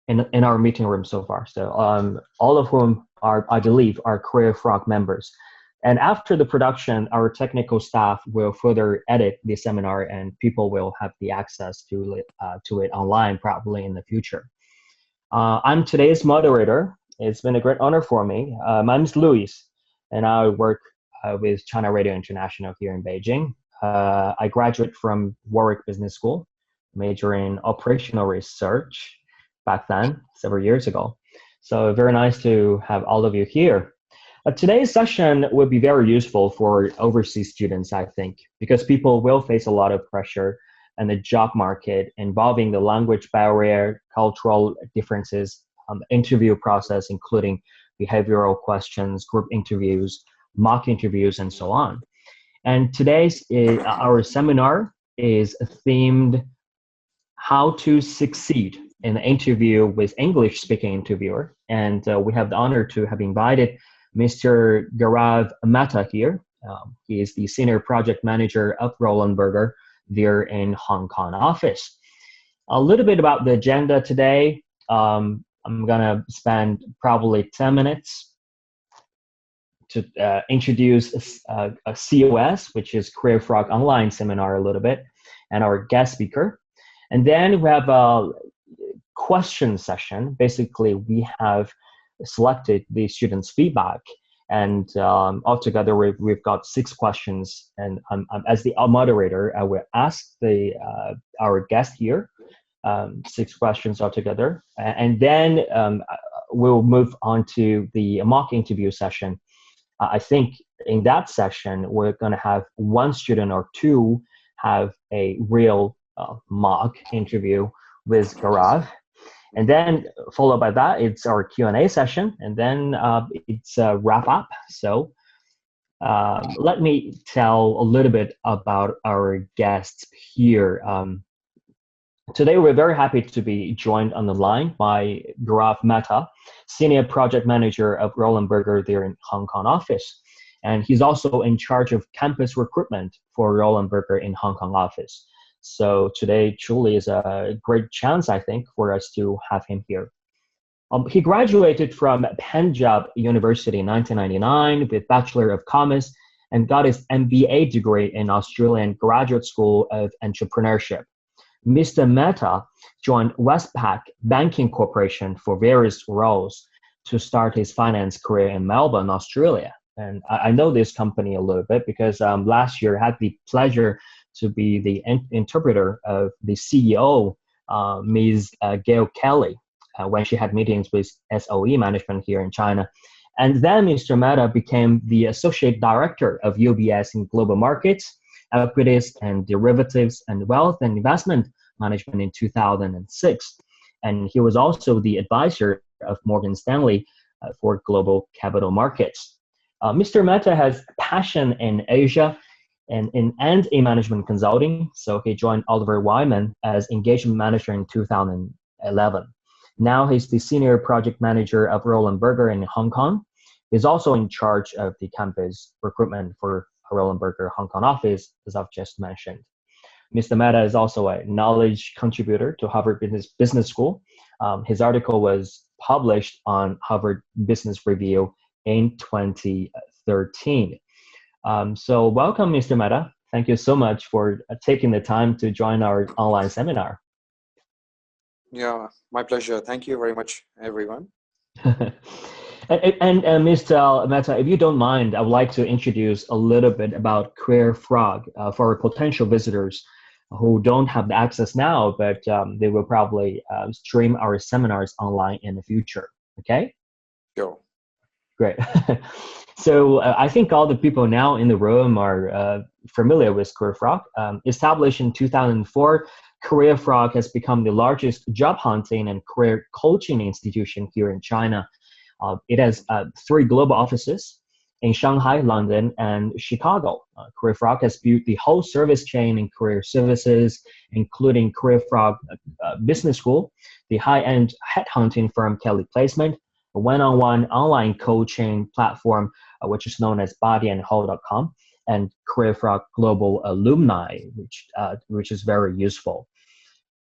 in our meeting room so far. So all of whom are, I believe, are Careerfrog members. And after the production, our technical staff will further edit the seminar, and people will have the access to it online probably in the future. I'm today's moderator. It's been a great honor for me. My name is Luis, and I work with China Radio International here in Beijing. I graduated from Warwick Business School, majoring in operational research back then, several years ago. So very nice to have all of you here. Today's session will be very useful for overseas students, I think, because people will face a lot of pressure in the job market involving the language barrier, cultural differences, interview process, including behavioral questions, group interviews, mock interviews, and so on. And our seminar is themed How to Succeed in an Interview with English-Speaking Interviewer. And we have the honor to have invited Mr. Gaurav Mehta here. He is the Senior Project Manager of Roland Berger there in Hong Kong office. A little bit about the agenda today. I'm going to spend probably 10 minutes to introduce a COS, which is Careerfrog Online Seminar a little bit, and our guest speaker. And then we have a question session. Basically, we have selected the students' feedback, and altogether we've got 6 questions. And as the moderator, I will ask our guest here 6 questions altogether, and then we'll move on to the mock interview session. I think in that session we're going to have 1 student or 2 have a real mock interview with Gaurav. And then followed by that, it's our Q&A session, and then it's a wrap up. So let me tell a little bit about our guests here. Today, we're very happy to be joined on the line by Gaurav Mehta, Senior Project Manager of Roland Berger there in Hong Kong office. And he's also in charge of campus recruitment for Roland Berger in Hong Kong office. So today truly is a great chance, I think, for us to have him here. He graduated from Punjab University in 1999 with Bachelor of Commerce and got his MBA degree in Australian Graduate School of Entrepreneurship. Mr. Mehta joined Westpac Banking Corporation for various roles to start his finance career in Melbourne, Australia. And I know this company a little bit because last year I had the pleasure to be the interpreter of the CEO, Ms. Gail Kelly, when she had meetings with SOE management here in China. And then Mr. Mehta became the Associate Director of UBS in Global Markets, Equities and Derivatives and Wealth and Investment Management in 2006. And he was also the advisor of Morgan Stanley for Global Capital Markets. Mr. Mehta has passion in Asia and in management consulting. So he joined Oliver Wyman as engagement manager in 2011. Now he's the senior project manager of Roland Berger in Hong Kong. He's also in charge of the campus recruitment for Roland Berger Hong Kong office, as I've just mentioned. Mr. Mehta is also a knowledge contributor to Harvard Business School. His article was published on Harvard Business Review in 2013. So welcome, Mr. Mehta. Thank you so much for taking the time to join our online seminar. Yeah, my pleasure. Thank you very much, everyone. And Mr. Mehta, if you don't mind, I would like to introduce a little bit about Careerfrog for our potential visitors who don't have the access now, but they will probably stream our seminars online in the future. Okay? Sure. Great. So I think all the people now in the room are familiar with Careerfrog. Established in 2004, Careerfrog has become the largest job hunting and career coaching institution here in China. It has 3 global offices in Shanghai, London, and Chicago. Careerfrog has built the whole service chain in career services, including Careerfrog Business School, the high-end headhunting firm Kelly Placement, a one-on-one online coaching platform, which is known as bodyandhole.com, and Careerfrog Global Alumni, which is very useful.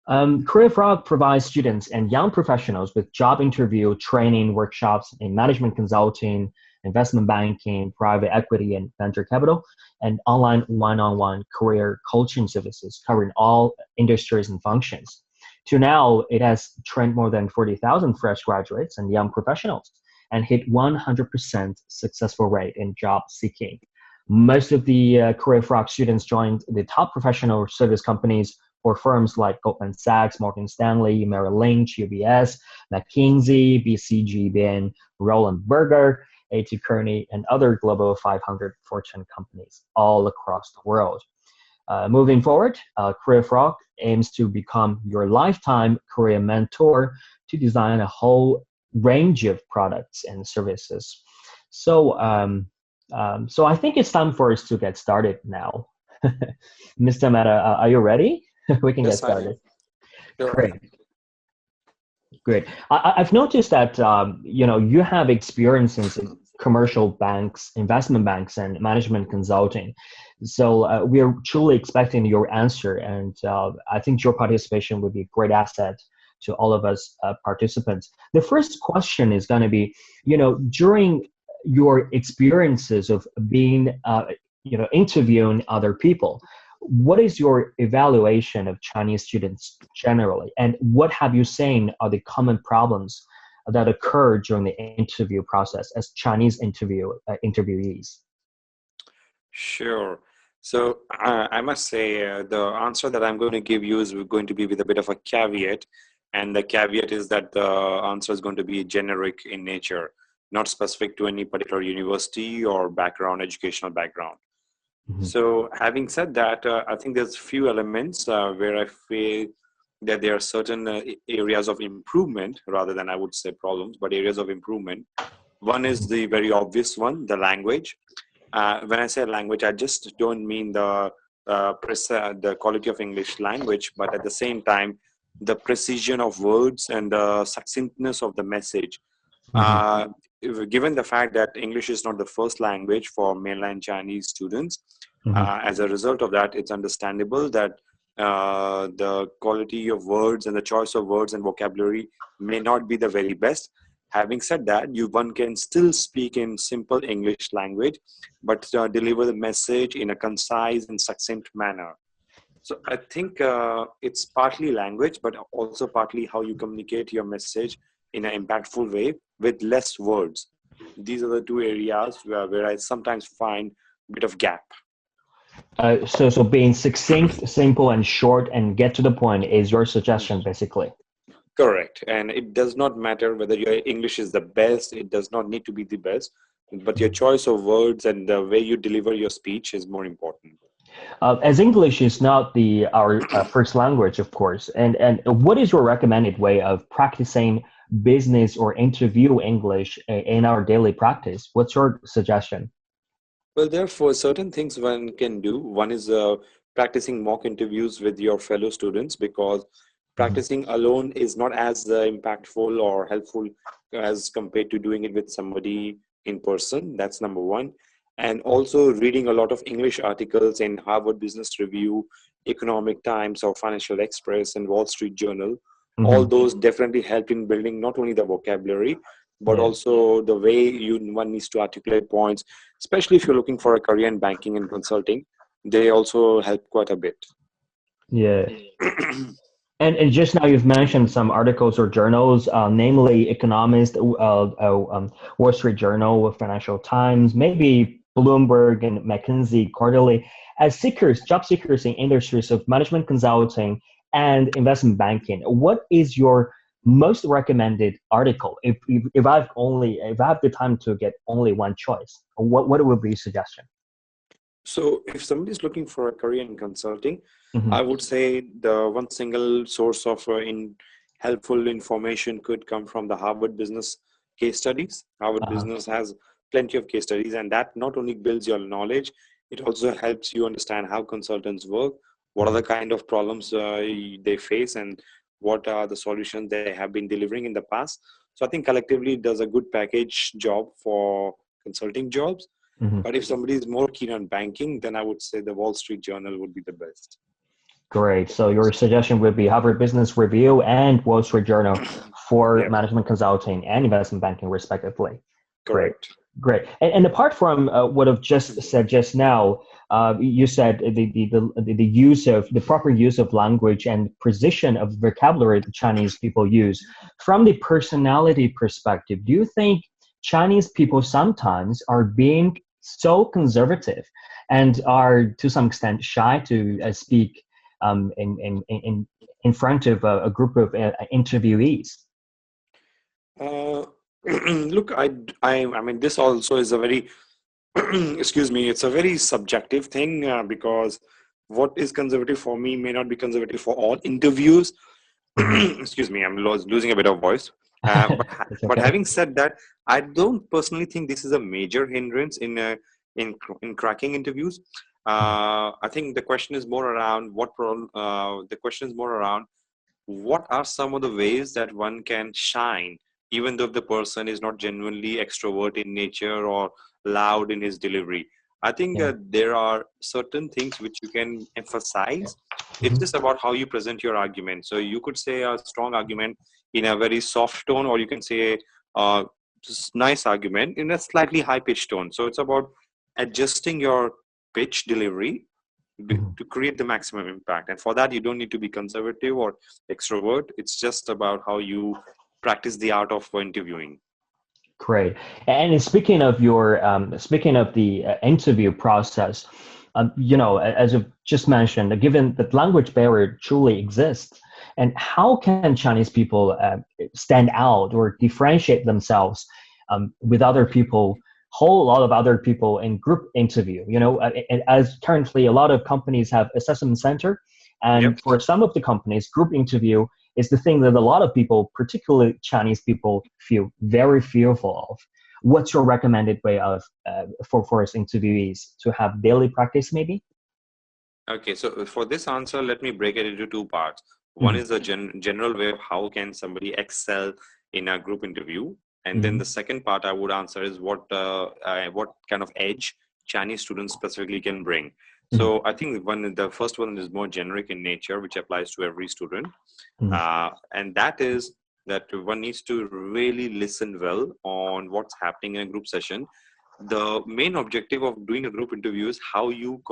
Careerfrog provides students and young professionals with job interview, training, workshops in management consulting, investment banking, private equity, and venture capital, and online one-on-one career coaching services covering all industries and functions. To now, it has trained more than 40,000 fresh graduates and young professionals and hit 100% successful rate in job seeking. Most of the Careerfrog students joined the top professional service companies or firms like Goldman Sachs, Morgan Stanley, Merrill Lynch, UBS, McKinsey, BCG, BN, Roland Berger, A.T. Kearney, and other Global 500 Fortune companies all across the world. Moving forward, Careerfrog aims to become your lifetime career mentor to design a whole range of products and services. So I think it's time for us to get started now. Mr. Mehta, are you ready? We can get Yes, I am. started. Sure. Great. Great. I've noticed that you have experiences in commercial banks, investment banks, and management consulting. So we are truly expecting your answer, and I think your participation would be a great asset to all of us participants. The first question is going to be, during your experiences of being, interviewing other people, what is your evaluation of Chinese students generally, and what have you seen are the common problems that occur during the interview process as Chinese interviewees? Sure. So I must say the answer that I'm going to give you is going to be with a bit of a caveat. And the caveat is that the answer is going to be generic in nature, not specific to any particular university or background, educational background. Mhm. So having said that, I think there's few elements where I feel that there are certain areas of improvement rather than I would say problems, but areas of improvement. One is the very obvious one, the language. When I say language, I just don't mean the quality of English language, but at the same time, the precision of words and the succinctness of the message. Mhm. Uh, Given the fact that English is not the first language for mainland Chinese students, Mhm. as a result of that, it's understandable that the quality of words and the choice of words and vocabulary may not be the very best. Having said that, one can still speak in simple English language, but deliver the message in a concise and succinct manner. So I think it's partly language, but also partly how you communicate your message in an impactful way with less words. These are the two areas where I sometimes find a bit of gap. So being succinct, simple, and short, and get to the point is your suggestion, basically. Correct. And it does not matter whether your English is the best, it does not need to be the best, but your choice of words and the way you deliver your speech is more important. As English is not our first language, of course, and what is your recommended way of practicing business or interview English in our daily practice? What's your suggestion? Well, therefore, certain things one can do. One is practicing mock interviews with your fellow students because Mhm. practicing alone is not as impactful or helpful as compared to doing it with somebody in person. That's number one. And also reading a lot of English articles in Harvard Business Review, Economic Times, or Financial Express and Wall Street Journal. All Mhm. those definitely help in building not only the vocabulary, but Yeah. also the way one needs to articulate points, especially if you're looking for a career in banking and consulting. They also help quite a bit. Yeah. And just now you've mentioned some articles or journals, namely Economist, Wall Street Journal, Financial Times, maybe Bloomberg and McKinsey quarterly. As seekers, job seekers in industries of management consulting and investment banking, what is your most recommended article? If I have the time to get only one choice, what would be your suggestion? So if somebody is looking for a career in consulting, Hmm. I would say the one single source of helpful information could come from the Harvard Business case studies. Harvard Uh-huh. Business has plenty of case studies, and that not only builds your knowledge, it also helps you understand how consultants work, what are the kind of problems they face, and what are the solutions they have been delivering in the past. So I think collectively it does a good package job for consulting jobs. Hmm. But if somebody is more keen on banking, then I would say the Wall Street Journal would be the best. Great. So your suggestion would be Harvard Business Review and Wall Street Journal for Yeah, management consulting and investment banking, respectively. Great. correct. Great. And apart from what I've just said just now, you said the use of the proper use of language and precision of vocabulary that Chinese people use. From the personality perspective, do you think Chinese people sometimes are being so conservative and are to some extent shy to speak in front of a group of interviewees? Uh, Look, I mean, this also is a very, excuse me, it's a very subjective thing because what is conservative for me may not be conservative for all interviews. Mhm. Excuse me, I'm losing a bit of voice. It's But okay. having said that, I don't personally think this is a major hindrance in cracking interviews. I think the question is more around the question is more around what are some of the ways that one can shine, even though if the person is not genuinely extrovert in nature or loud in his delivery. I think Yeah. there are certain things which you can emphasize. It's Mhm. just about how you present your argument. So you could say a strong argument in a very soft tone, or you can say a nice argument in a slightly high pitched tone. So it's about adjusting your pitch delivery Mhm. to create the maximum impact. And for that, you don't need to be conservative or extrovert. It's just about how you practice the art of interviewing. Great. And speaking of the interview process, as you just mentioned, given that language barrier truly exists, and how can Chinese people stand out or differentiate themselves with other people, whole lot of other people in group interview? As currently a lot of companies have assessment center, Yep. and for some of the companies, group interview is the thing that a lot of people, particularly Chinese people, feel very fearful of. What's your recommended way of for us interviewees to have daily practice, maybe? Okay, so for this answer, let me break it into two parts. One Mm-hmm. is the general way of how can somebody excel in a group interview, and then Mm-hmm. the second part I would answer is what kind of edge Chinese students specifically can bring. Mm-hmm. So I think the first one is more generic in nature, which applies to every student, Mm-hmm. and that is that one needs to really listen well on what's happening in a group session. The main objective of doing a group interview is how you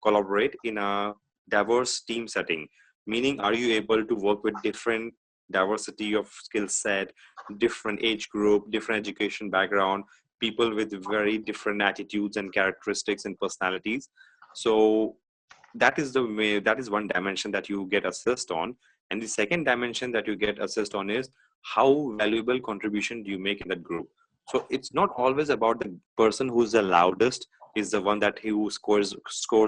collaborate in a diverse team setting, meaning are you able to work with different diversity of skill set, different age group, different education background, people with very different attitudes and characteristics and personalities. So that is one dimension that you get assessed on, and the second dimension that you get assessed on is how valuable contribution do you make in that group. So it's not always about the person who's the loudest is the one that who scores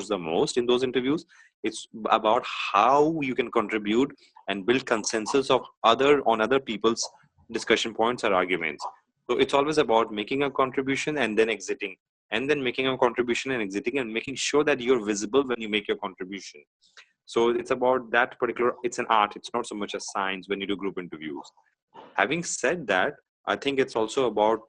the most in those interviews. It's about how you can contribute and build consensus of other people's discussion points or arguments. So it's always about making a contribution and then exiting, and then making a contribution and exiting, and making sure that you're visible when you make your contribution. So it's about that particular, it's an art, it's not so much a science when you do group interviews. Having said that, I think it's also about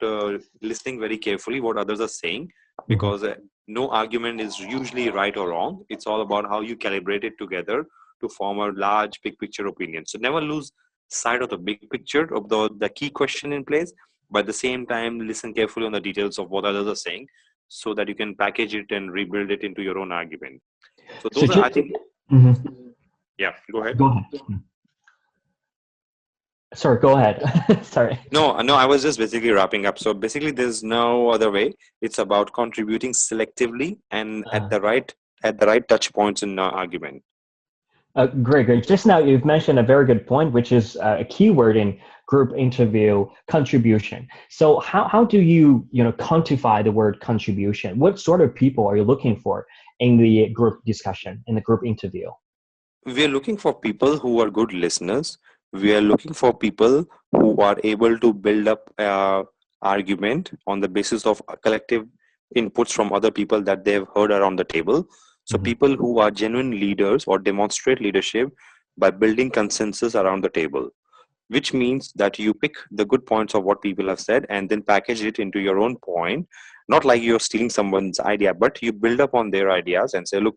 listening very carefully what others are saying, Mm-hmm. because no argument is usually right or wrong. It's all about how you calibrate it together to form a large big picture opinion. So never lose sight of the big picture of the key question in place, but at the same time listen carefully on the details of what others are saying, so that you can package it and rebuild it into your own argument. So So those are, I just think, Mhm. yeah, go ahead. Go ahead. Sorry, go ahead. Sorry. No, I was just basically wrapping up. So basically, there's no other way. It's about contributing selectively and Uh, at the right touch points in argument. Great, great. Just now, you've mentioned a very good point, which is a keyword in group interview contribution. So, how do you quantify the word contribution? What sort of people are you looking for in the group discussion, in the group interview? We are looking for people who are good listeners. We are looking for people who are able to build up argument on the basis of collective inputs from other people that they have heard around the table. So Mhm. people who are genuine leaders or demonstrate leadership by building consensus around the table, which means that you pick the good points of what people have said and then package it into your own point, not like you're stealing someone's idea, but you build up on their ideas and say, look,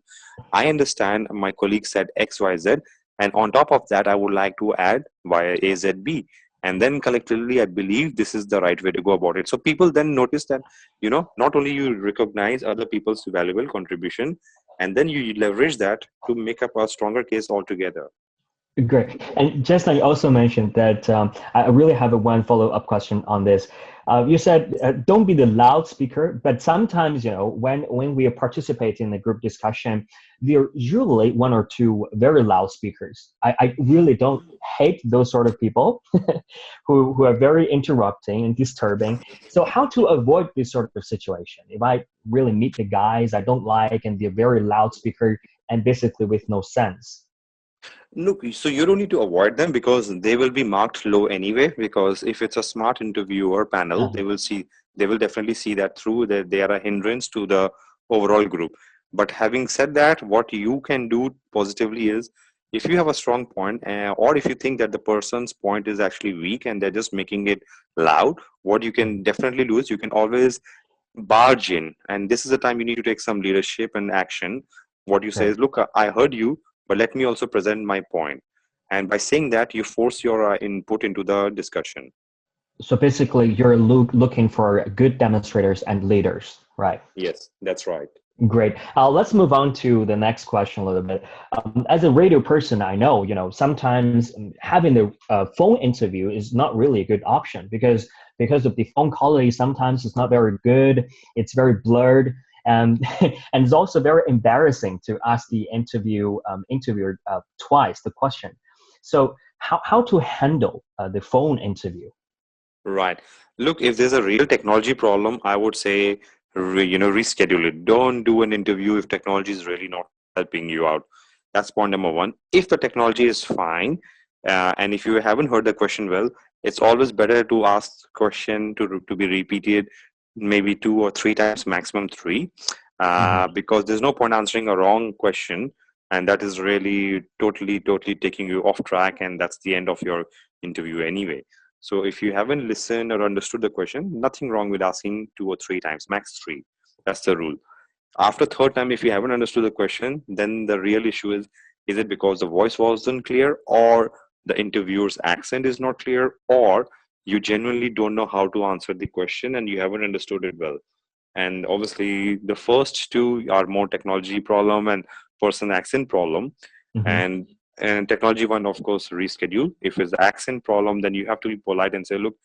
I understand my colleague said XYZ, and on top of that I would like to add via AZB, and then collectively I believe this is the right way to go about it. So people then notice that, not only you recognize other people's valuable contribution, and then you leverage that to make up a stronger case altogether. Great. And just like you also mentioned that I really have one follow-up question on this. You said don't be the loudspeaker, but sometimes, when we participate in a group discussion, there are usually one or two very loud speakers. I really don't hate those sort of people who are very interrupting and disturbing. So how to avoid this sort of situation? If I really meet the guys I don't like and they're very loud speaker and basically with no sense. Look, so you don't need to avoid them because they will be marked low anyway. Because if it's a smart interviewer panel, they will definitely see that through that they are a hindrance to the overall group. But having said that, what you can do positively is, if you have a strong point, or if you think that the person's point is actually weak and they're just making it loud, what you can definitely do is you can always barge in. And this is the time you need to take some leadership and action. What you say Right. is, look, I heard you, but let me also present my point. And by saying that, you force your input into the discussion. So basically, you're looking for good demonstrators and leaders, right? Yes, that's right. Great. Let's move on to the next question a little bit. As a radio person, I know, sometimes having the phone interview is not really a good option because of the phone quality. Sometimes it's not very good. It's very blurred, and and it's also very embarrassing to ask the interviewer twice the question. So how to handle the phone interview? Right. Look, if there's a real technology problem, I would say, reschedule it. Don't do an interview if technology is really not helping you out. That's point number one. If the technology is fine, and if you haven't heard the question well, it's always better to ask the question to be repeated maybe 2 or 3 times, maximum three, Mm-hmm. because there's no point answering a wrong question, and that is really totally taking you off track, and that's the end of your interview anyway. So if you haven't listened or understood the question, nothing wrong with asking 2 or 3 times, max three. That's the rule. After third time, if you haven't understood the question, then the real issue is it because the voice wasn't clear, or the interviewer's accent is not clear, or you genuinely don't know how to answer the question and you haven't understood it well. And obviously the first two are more technology problem and person accent problem. Mm-hmm. And technology one, of course, reschedule. If it's accent problem, then you have to be polite and say, look,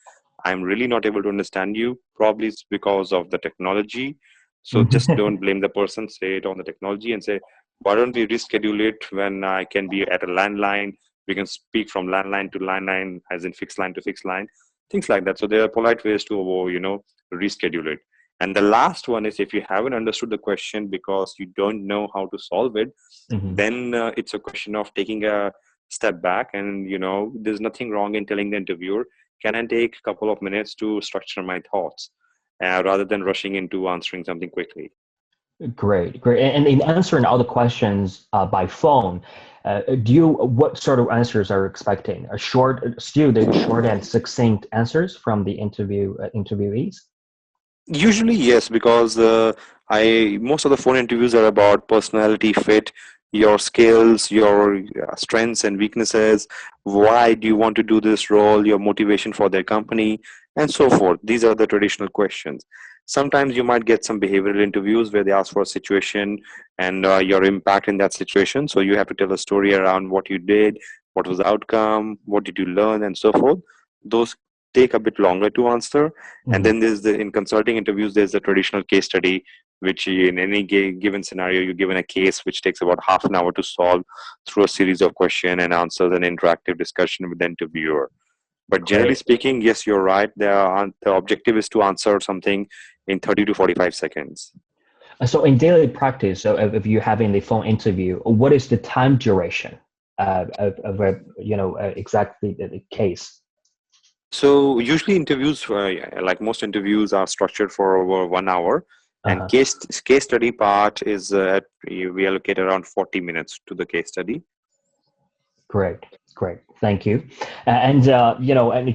I'm really not able to understand you. Probably it's because of the technology. So just don't blame the person, say it on the technology and say, why don't we reschedule it when I can be at a landline? We can speak from landline to landline, as in fixed line to fixed line, things like that. So there are polite ways to, reschedule it. And the last one is, if you haven't understood the question because you don't know how to solve it, Mm-hmm. then it's a question of taking a step back. And, there's nothing wrong in telling the interviewer, can I take a couple of minutes to structure my thoughts, rather than rushing into answering something quickly. Great, great. And in answering all the questions by phone, what sort of answers are you expecting? Still the short and succinct answers from the interviewees? Usually, yes, because I most of the phone interviews are about personality fit, your skills, your strengths and weaknesses. Why do you want to do this role? Your motivation for their company, and so forth. These are the traditional questions. Sometimes you might get some behavioral interviews where they ask for a situation and your impact in that situation. So you have to tell a story around what you did, what was the outcome, what did you learn, and so forth. Those take a bit longer to answer. And Mm-hmm. then in consulting interviews, there's the traditional case study, which in any given scenario, you're given a case which takes about half an hour to solve through a series of question and answers and interactive discussion with the interviewer. But generally Great. speaking, yes, you're right. The objective is to answer something in 30 to 45 seconds. So in daily practice, so if you're having the phone interview, what is the time duration of exactly the case? So usually interviews, like most interviews, are structured for over 1 hour, and Uh-huh. case study part is we allocate around 40 minutes to the case study. Great. Great, thank you. And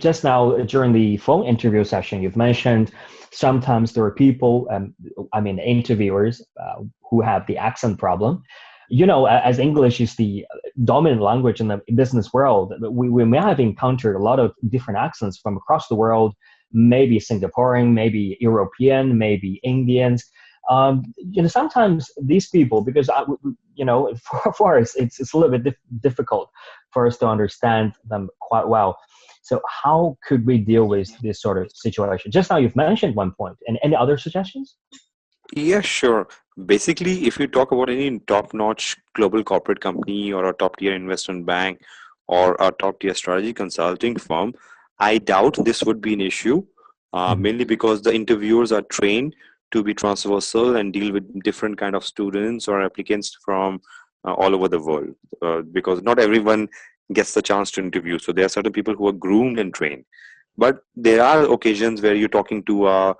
just now during the phone interview session, you've mentioned sometimes there are people, interviewers who have the accent problem. As English is the dominant language in the business world, we may have encountered a lot of different accents from across the world, maybe Singaporean, maybe European, maybe Indians. Sometimes these people, because for us, it's a little bit difficult for us to understand them quite well. So how could we deal with this sort of situation? Just now you've mentioned one point. And any other suggestions? Yeah, sure. Basically, if you talk about any top-notch global corporate company or a top-tier investment bank or a top-tier strategy consulting firm, I doubt this would be an issue, mainly because the interviewers are trained to be transversal and deal with different kind of students or applicants from all over the world. Because not everyone gets the chance to interview. So there are certain people who are groomed and trained. But there are occasions where you're talking to a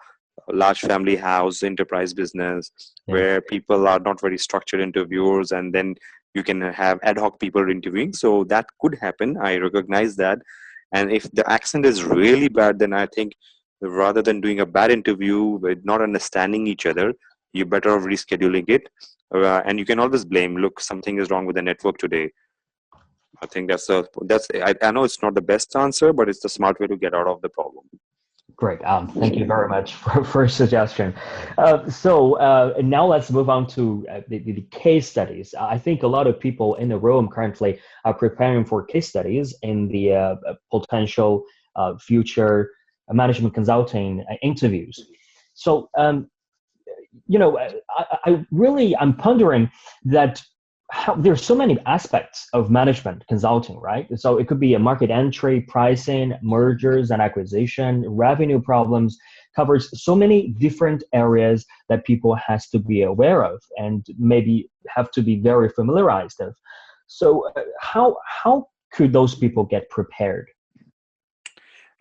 large family house, enterprise business, Yeah. where people are not very structured interviewers, and then you can have ad hoc people interviewing. So that could happen. I recognize that. And if the accent is really bad, then I think rather than doing a bad interview with not understanding each other, you're better off rescheduling it. And you can always blame, look, something is wrong with the network today. I think I know it's not the best answer, but it's the smart way to get out of the problem. Great. Thank you very much for suggestion. Now let's move on to the case studies. I think a lot of people in the room currently are preparing for case studies in the potential future management consulting interviews. So, I'm pondering that there's so many aspects of management consulting, right? So it could be a market entry, pricing, mergers and acquisition, revenue problems, covers so many different areas that people has to be aware of and maybe have to be very familiarized of. So how could those people get prepared?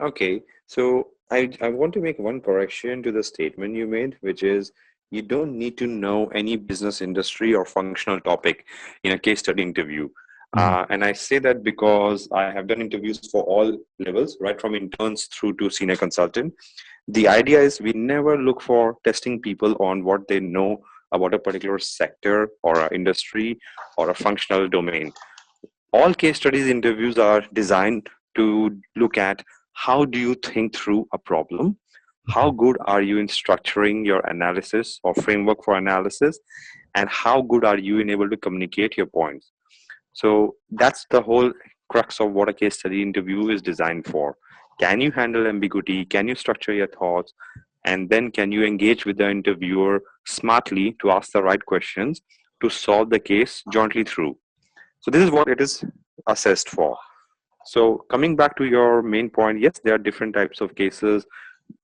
Okay, so I want to make one correction to the statement you made, which is you don't need to know any business industry or functional topic in a case study interview. And I say that because I have done interviews for all levels, right from interns through to senior consultant. The idea is we never look for testing people on what they know about a particular sector or an industry or a functional domain. All case studies interviews are designed to look at how do you think through a problem, how good are you in structuring your analysis or framework for analysis, and how good are you in able to communicate your points. So that's the whole crux of what a case study interview is designed for. Can you handle ambiguity? Can you structure your thoughts? And then can you engage with the interviewer smartly to ask the right questions to solve the case jointly through? So this is what it is assessed for. So coming back to your main point, yes, there are different types of cases.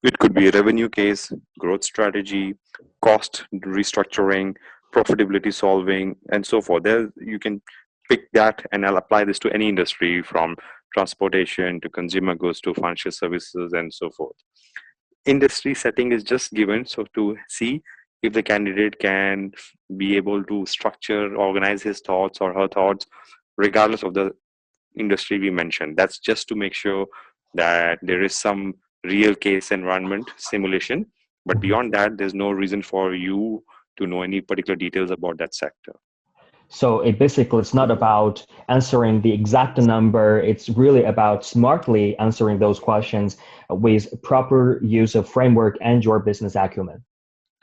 It could be a revenue case, growth strategy, cost restructuring, profitability solving, and so forth. There you can pick that, and I'll apply this to any industry from transportation to consumer goods to financial services and so forth. Industry setting is just given so to see if the candidate can be able to structure, organize his thoughts or her thoughts regardless of the industry we mentioned. That's just to make sure that there is some real case environment simulation, but beyond that there's no reason for you to know any particular details about that sector. So it's not about answering the exact number. It's really about smartly answering those questions with proper use of framework and your business acumen.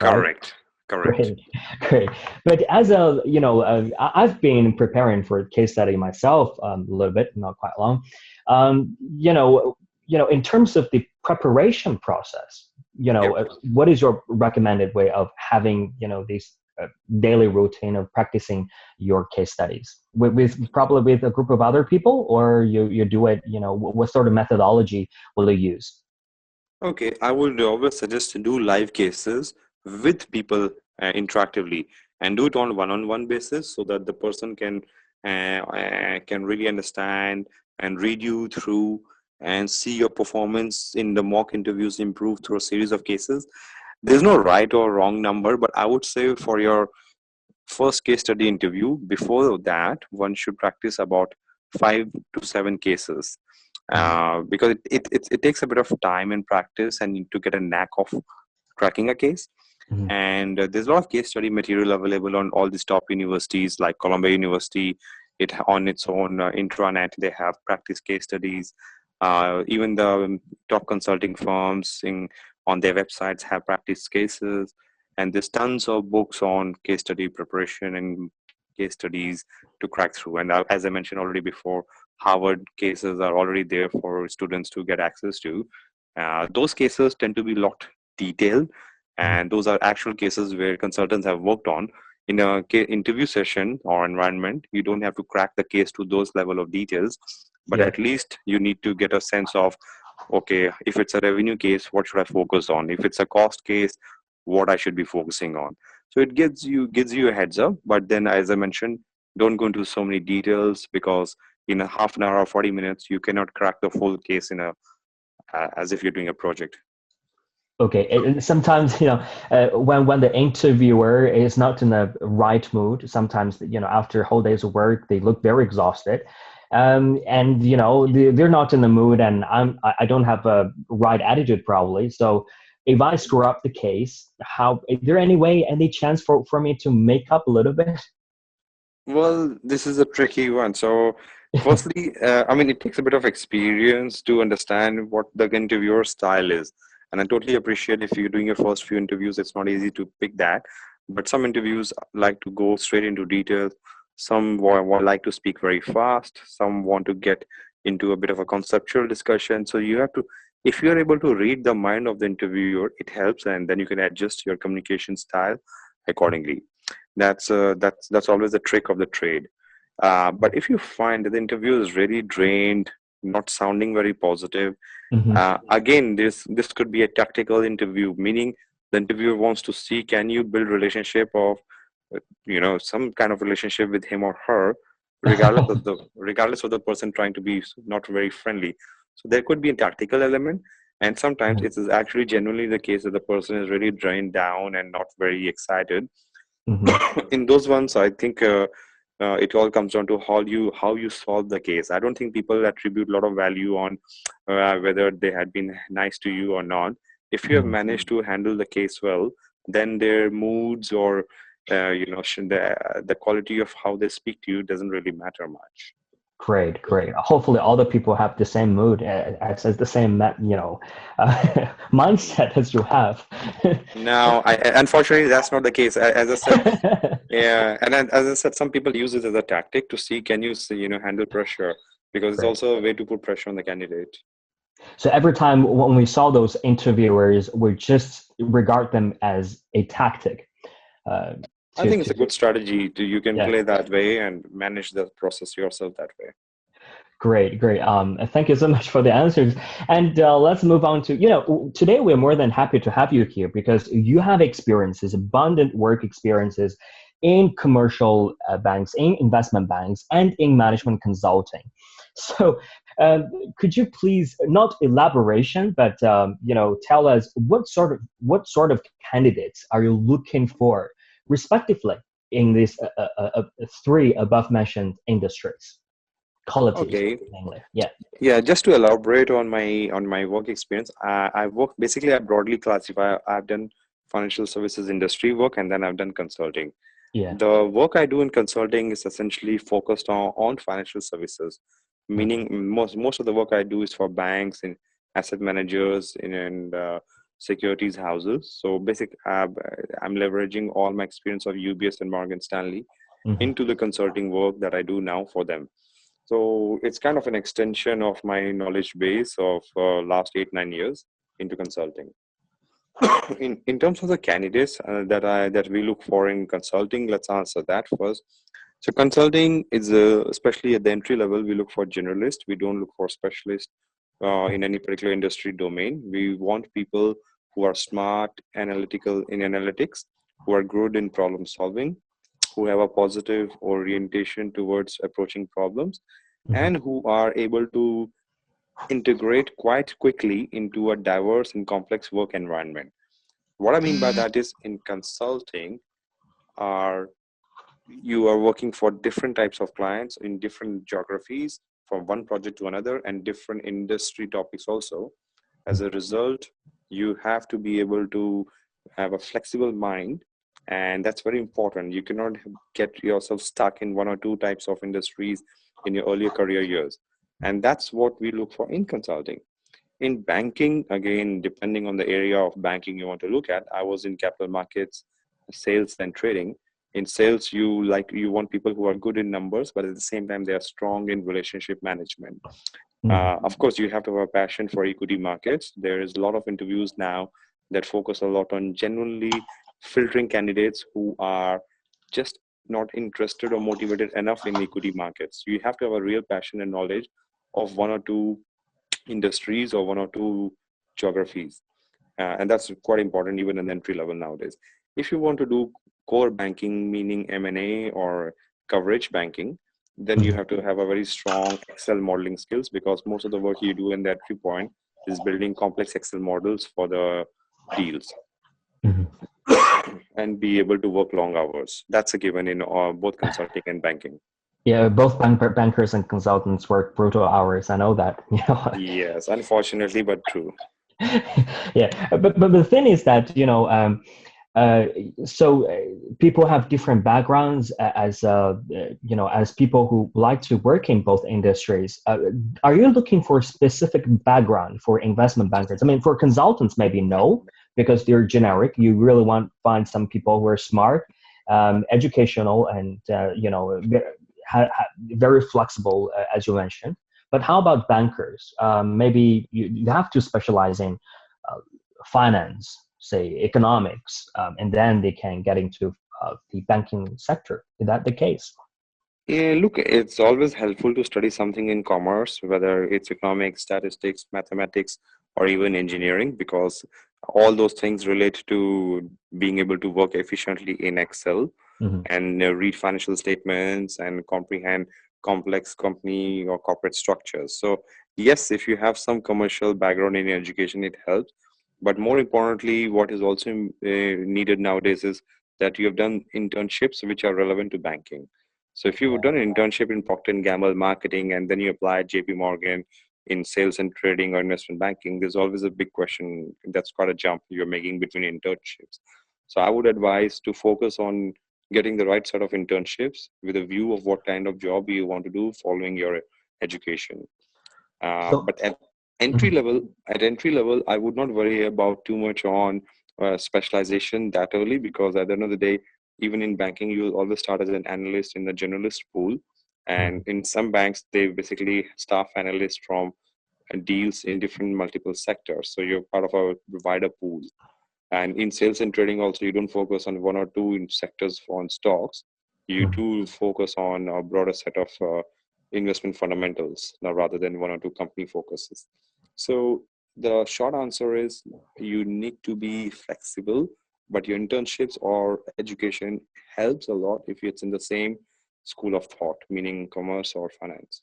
Right? Correct. Great. But as I've been preparing for a case study myself a little bit, not quite long. In terms of the preparation process, what is your recommended way of having, these daily routine of practicing your case studies with probably with a group of other people, or you do it, what sort of methodology will you use? Okay, I would always suggest to do live cases with people interactively, and do it on one-on-one basis so that the person can really understand and read you through and see your performance in the mock interviews improve through a series of cases. There's no right or wrong number, but I would say for your first case study interview, before that, one should practice about 5 to 7 cases, because it takes a bit of time and practice and to get a knack of cracking a case. Mhm. And there's a lot of case study material available on all these top universities like Columbia University. It on its own intranet, they have practice case studies. Even the top consulting firms on their websites have practice cases, and there's tons of books on case study preparation and case studies to crack through. And as I mentioned already before, Harvard cases are already there for students to get access to. Those cases tend to be a lot detailed, Mhm. and those are actual cases where consultants have worked on. In a interview session or environment, you don't have to crack the case to those level of details, but Yeah. at least you need to get a sense of, okay, if it's a revenue case, what should I focus on? If it's a cost case, what I should be focusing on. So it gives you a heads up. But then, as I mentioned, don't go into so many details, because in a half an hour or 40 minutes, you cannot crack the full case as if you're doing a project. Okay. And sometimes, when the interviewer is not in the right mood, sometimes, after a whole day's work, they look very exhausted. And they're not in the mood, and I don't have a right attitude probably. So if I screw up the case, is there any chance for me to make up a little bit? Well, this is a tricky one. So, firstly, I mean, it takes a bit of experience to understand what the interviewer style is. And I totally appreciate if you're doing your first few interviews, it's not easy to pick that. But some interviews like to go straight into details. Some like to speak very fast. Some want to get into a bit of a conceptual discussion. So you have to, if you're able to read the mind of the interviewer, it helps, and then you can adjust your communication style accordingly. That's always the trick of the trade. But if you find that the interview is really drained, not sounding very positive, Hmm. again, this could be a tactical interview, meaning the interviewer wants to see, can you build relationship of, some kind of relationship with him or her, regardless of the person trying to be not very friendly. So there could be a tactical element, and sometimes it is actually genuinely the case that the person is really drained down and not very excited. Hmm. In those ones, I think it all comes down to how you solve the case. I don't think people attribute a lot of value on whether they had been nice to you or not. If you have Hmm. managed to handle the case well, then their moods or the quality of how they speak to you doesn't really matter much. Great, great. Hopefully, all the people have the same mood as the same, mindset as you have. Now, unfortunately, that's not the case. As I said, yeah, and then, as I said, some people use it as a tactic to see, can you handle pressure, because it's Great. also a way to put pressure on the candidate. So every time when we saw those interviewers, we just regard them as a tactic. Uh, I think it's a to good strategy to you can Yeah. play that way and manage the process yourself that way. Great, great. Thank you so much for the answers. And let's move on to, today we're more than happy to have you here because you have experiences, abundant work experiences in commercial banks, in investment banks, and in management consulting. So, could you please, not elaboration, but tell us what sort of candidates are you looking for, respectively, in these three above mentioned industries? Qualities, Okay. mainly. Yeah. Yeah, just to elaborate on my work experience, I work basically. I broadly classify. I've done financial services industry work, and then I've done consulting. Yeah. The work I do in consulting is essentially focused on financial services, Mhm. meaning most of the work I do is for banks and asset managers and securities houses. So I'm leveraging all my experience of UBS and Morgan Stanley Mhm. into the consulting work that I do now for them. So it's kind of an extension of my knowledge base of last 8 9 years into consulting. In terms of the candidates that we look for in consulting, let's answer that first. So consulting is especially at the entry level, we look for generalists. We don't look for specialists in any particular industry domain. We want people who are smart, analytical in analytics, who are good in problem solving, who have a positive orientation towards approaching problems, Mhm. and who are able to integrate quite quickly into a diverse and complex work environment. What I mean by that is, in consulting, our you are working for different types of clients in different geographies from one project to another and different industry topics also. As a result, you have to be able to have a flexible mind, and that's very important. You cannot get yourself stuck in one or two types of industries in your earlier career years. And that's what we look for in consulting. In banking, again, depending on the area of banking you want to look at, I was in capital markets, sales and trading. In sales, you want people who are good in numbers, but at the same time, they are strong in relationship management. Of course, you have to have a passion for equity markets. There is a lot of interviews now that focus a lot on genuinely filtering candidates who are just not interested or motivated enough in equity markets. You have to have a real passion and knowledge of one or two industries or one or two geographies. And that's quite important even in entry level nowadays. If you want to do core banking, meaning M&A or coverage banking, then you have to have a very strong Excel modeling skills, because most of the work you do in that entry point is building complex Excel models for the deals. And be able to work long hours. That's a given in both consulting and banking. Yeah, both bankers and consultants work brutal hours. I know that. Yes, unfortunately, but true. Yeah, but the thing is that people have different backgrounds as as people who like to work in both industries. Are you looking for a specific background for investment bankers? I mean, for consultants, maybe no, because they're generic. You really want to find some people who are smart, educational, and very flexible, as you mentioned. But how about bankers? Maybe you have to specialize in finance, say economics, and then they can get into the banking sector. Is that the case? Yeah, look, it's always helpful to study something in commerce, whether it's economics, statistics, mathematics, or even engineering, because all those things relate to being able to work efficiently in Excel and read financial statements and comprehend complex company or corporate structures. So yes, if you have some commercial background in education, it helps. But more importantly, what is also needed nowadays is that you have done internships which are relevant to banking. So if you've done an internship in Procter and Gamble marketing and then you apply at JP Morgan in sales and trading or investment banking, there's always a big question. That's quite a jump you're making between internships. So I would advise to focus on getting the right set of internships with a view of what kind of job you want to do following your education. But at entry level, I would not worry about too much on specialization that early, because at the end of the day, even in banking, you'll always start as an analyst in the generalist pool. And in some banks, they basically staff analysts from deals in different multiple sectors. So you're part of a wider pool. And in sales and trading also, you don't focus on one or two in sectors on stocks. You do focus on a broader set of investment fundamentals, now rather than one or two company focuses. So the short answer is you need to be flexible, but your internships or education helps a lot if it's in the same school of thought, meaning commerce or finance.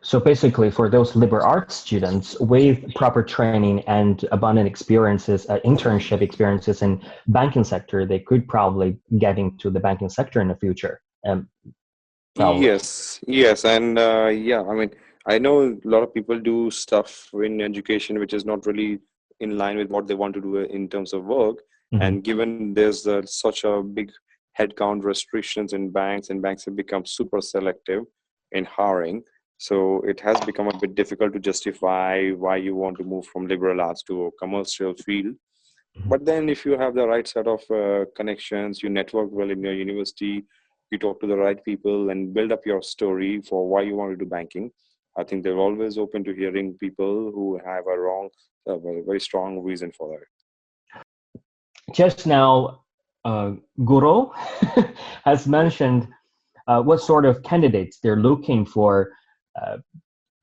So basically, for those liberal arts students with proper training and abundant experiences, internship experiences in banking sector, they could probably get into the banking sector in the future. Probably. Yes, and yeah, I mean, I know a lot of people do stuff in education which is not really in line with what they want to do in terms of work. And given there's such a big headcount restrictions in banks, and banks have become super selective in hiring, so it has become a bit difficult to justify why you want to move from liberal arts to a commercial field. But then if you have the right set of connections, you network well in your university, you talk to the right people and build up your story for why you want to do banking, I think they're always open to hearing people who have a very strong reason for that. Just now, Guru has mentioned what sort of candidates they're looking for.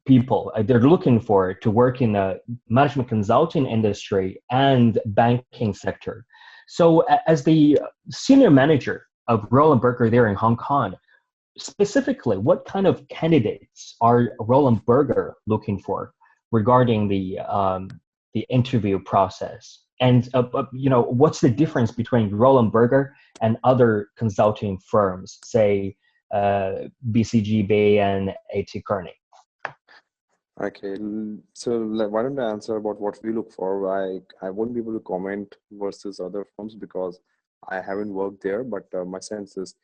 People they're looking for to work in the management consulting industry and banking sector. So as the senior manager of Roland Berger there in Hong Kong, specifically, what kind of candidates are Roland Berger looking for regarding the interview process? what's the difference between Roland Berger and other consulting firms, say BCG, Bay, and A.T. Kearney? Okay, so why don't I answer about what we look for? I won't be able to comment versus other firms because I haven't worked there, but my sense is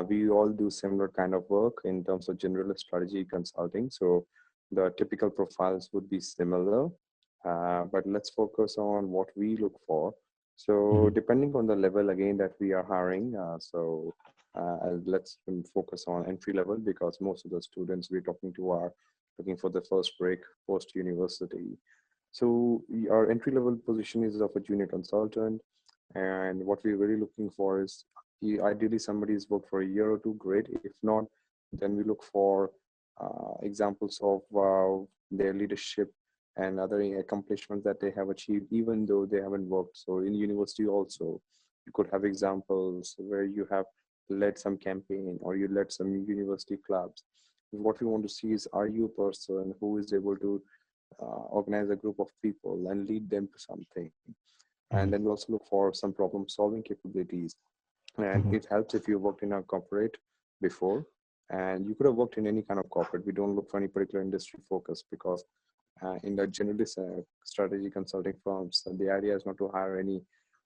we all do similar kind of work in terms of generalist strategy consulting. So the typical profiles would be similar, but let's focus on what we look for. So depending on the level again that we are hiring, let's focus on entry level because most of the students we're talking to are looking for the first break post university. So our entry level position is of a junior consultant, and what we're really looking for is ideally somebody's worked for a year or two, great. If not, then we look for examples of their leadership and other accomplishments that they have achieved, even though they haven't worked. So in university also, you could have examples where you have led some campaign or you led some university clubs. What we want to see is, are you a person who is able to organize a group of people and lead them to something? And then we also look for some problem solving capabilities. And it helps if you worked in a corporate before, and you could have worked in any kind of corporate. We don't look for any particular industry focus because in the generalist strategy consulting firms, the idea is not to hire any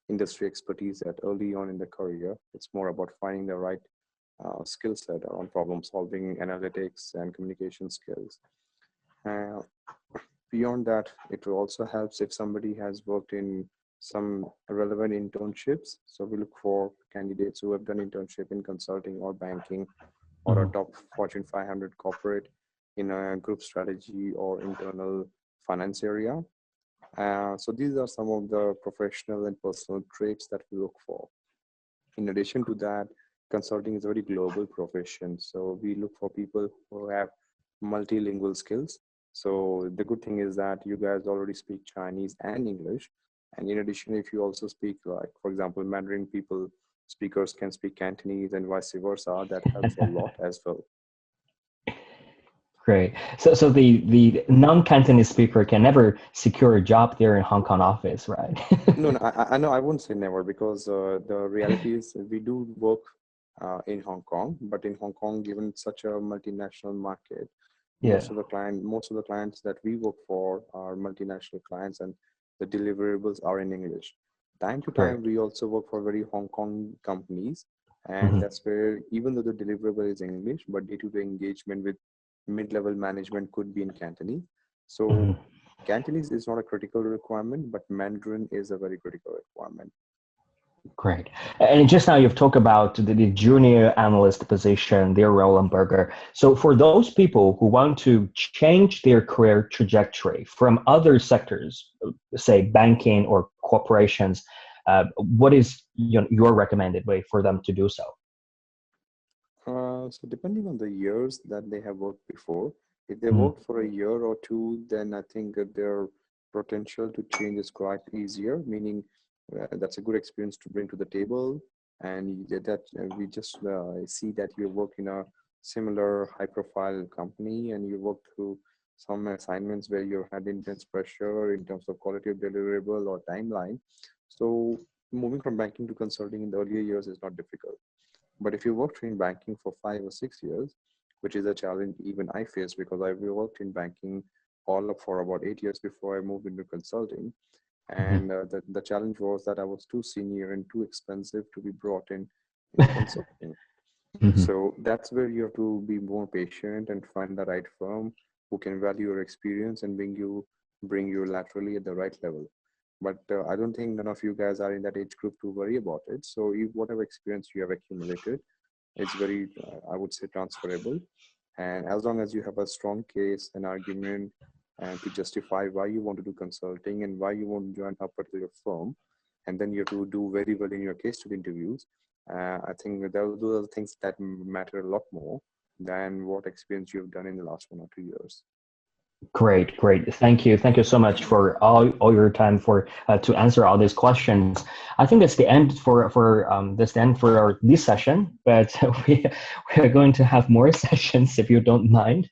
industry expertise at early on in the career. It's more about finding the right skill set around problem solving, analytics, and communication skills. Beyond that, it also helps if somebody has worked in some relevant internships. So we look for candidates who have done internship in consulting or banking or a top Fortune 500 corporate in a group strategy or internal finance area. So these are some of the professional and personal traits that we look for. In addition to that, consulting is a very global profession. So we look for people who have multilingual skills. So the good thing is that you guys already speak Chinese and English. And in addition, if you also speak, like, for example, Mandarin speakers can speak Cantonese and vice versa, that helps a lot as well. Great. So the non-Cantonese speaker can never secure a job there in Hong Kong office, right? No, I know I won't say never because the reality is we do work in Hong Kong, but in Hong Kong, given such a multinational market, most of the clients that we work for are multinational clients, and the deliverables are in English. Time to time, we also work for very Hong Kong companies, and that's where even though the deliverable is English, but day-to-day engagement with mid-level management could be in Cantonese. So Cantonese is not a critical requirement, but Mandarin is a very critical requirement. Great. And just now you've talked about the junior analyst position, their Roland Berger. So for those people who want to change their career trajectory from other sectors, say banking or corporations, what is your recommended way for them to do so? So depending on the years that they have worked before, if they worked for a year or two, then I think that their potential to change is quite easier, meaning that's a good experience to bring to the table. And we just see that you work in a similar high profile company and you work through some assignments where you had intense pressure in terms of quality of deliverable or timeline. So moving from banking to consulting in the earlier years is not difficult. But if you worked in banking for 5 or 6 years, which is a challenge even I faced because I worked in banking all up for about 8 years before I moved into consulting. And the challenge was that I was too senior and too expensive to be brought in consulting. So that's where you have to be more patient and find the right firm who can value your experience and bring you laterally at the right level. But I don't think none of you guys are in that age group to worry about it. So whatever experience you have accumulated, it's very, I would say, transferable. And as long as you have a strong case, an argument, and to justify why you want to do consulting and why you want to join a particular firm, and then you have to do very well in your case study interviews, I think those are the things that matter a lot more than what experience you've done in the last 1 or 2 years. Great. Thank you so much for all your time to answer all these questions. I think that's the end for this session, but we are going to have more sessions if you don't mind.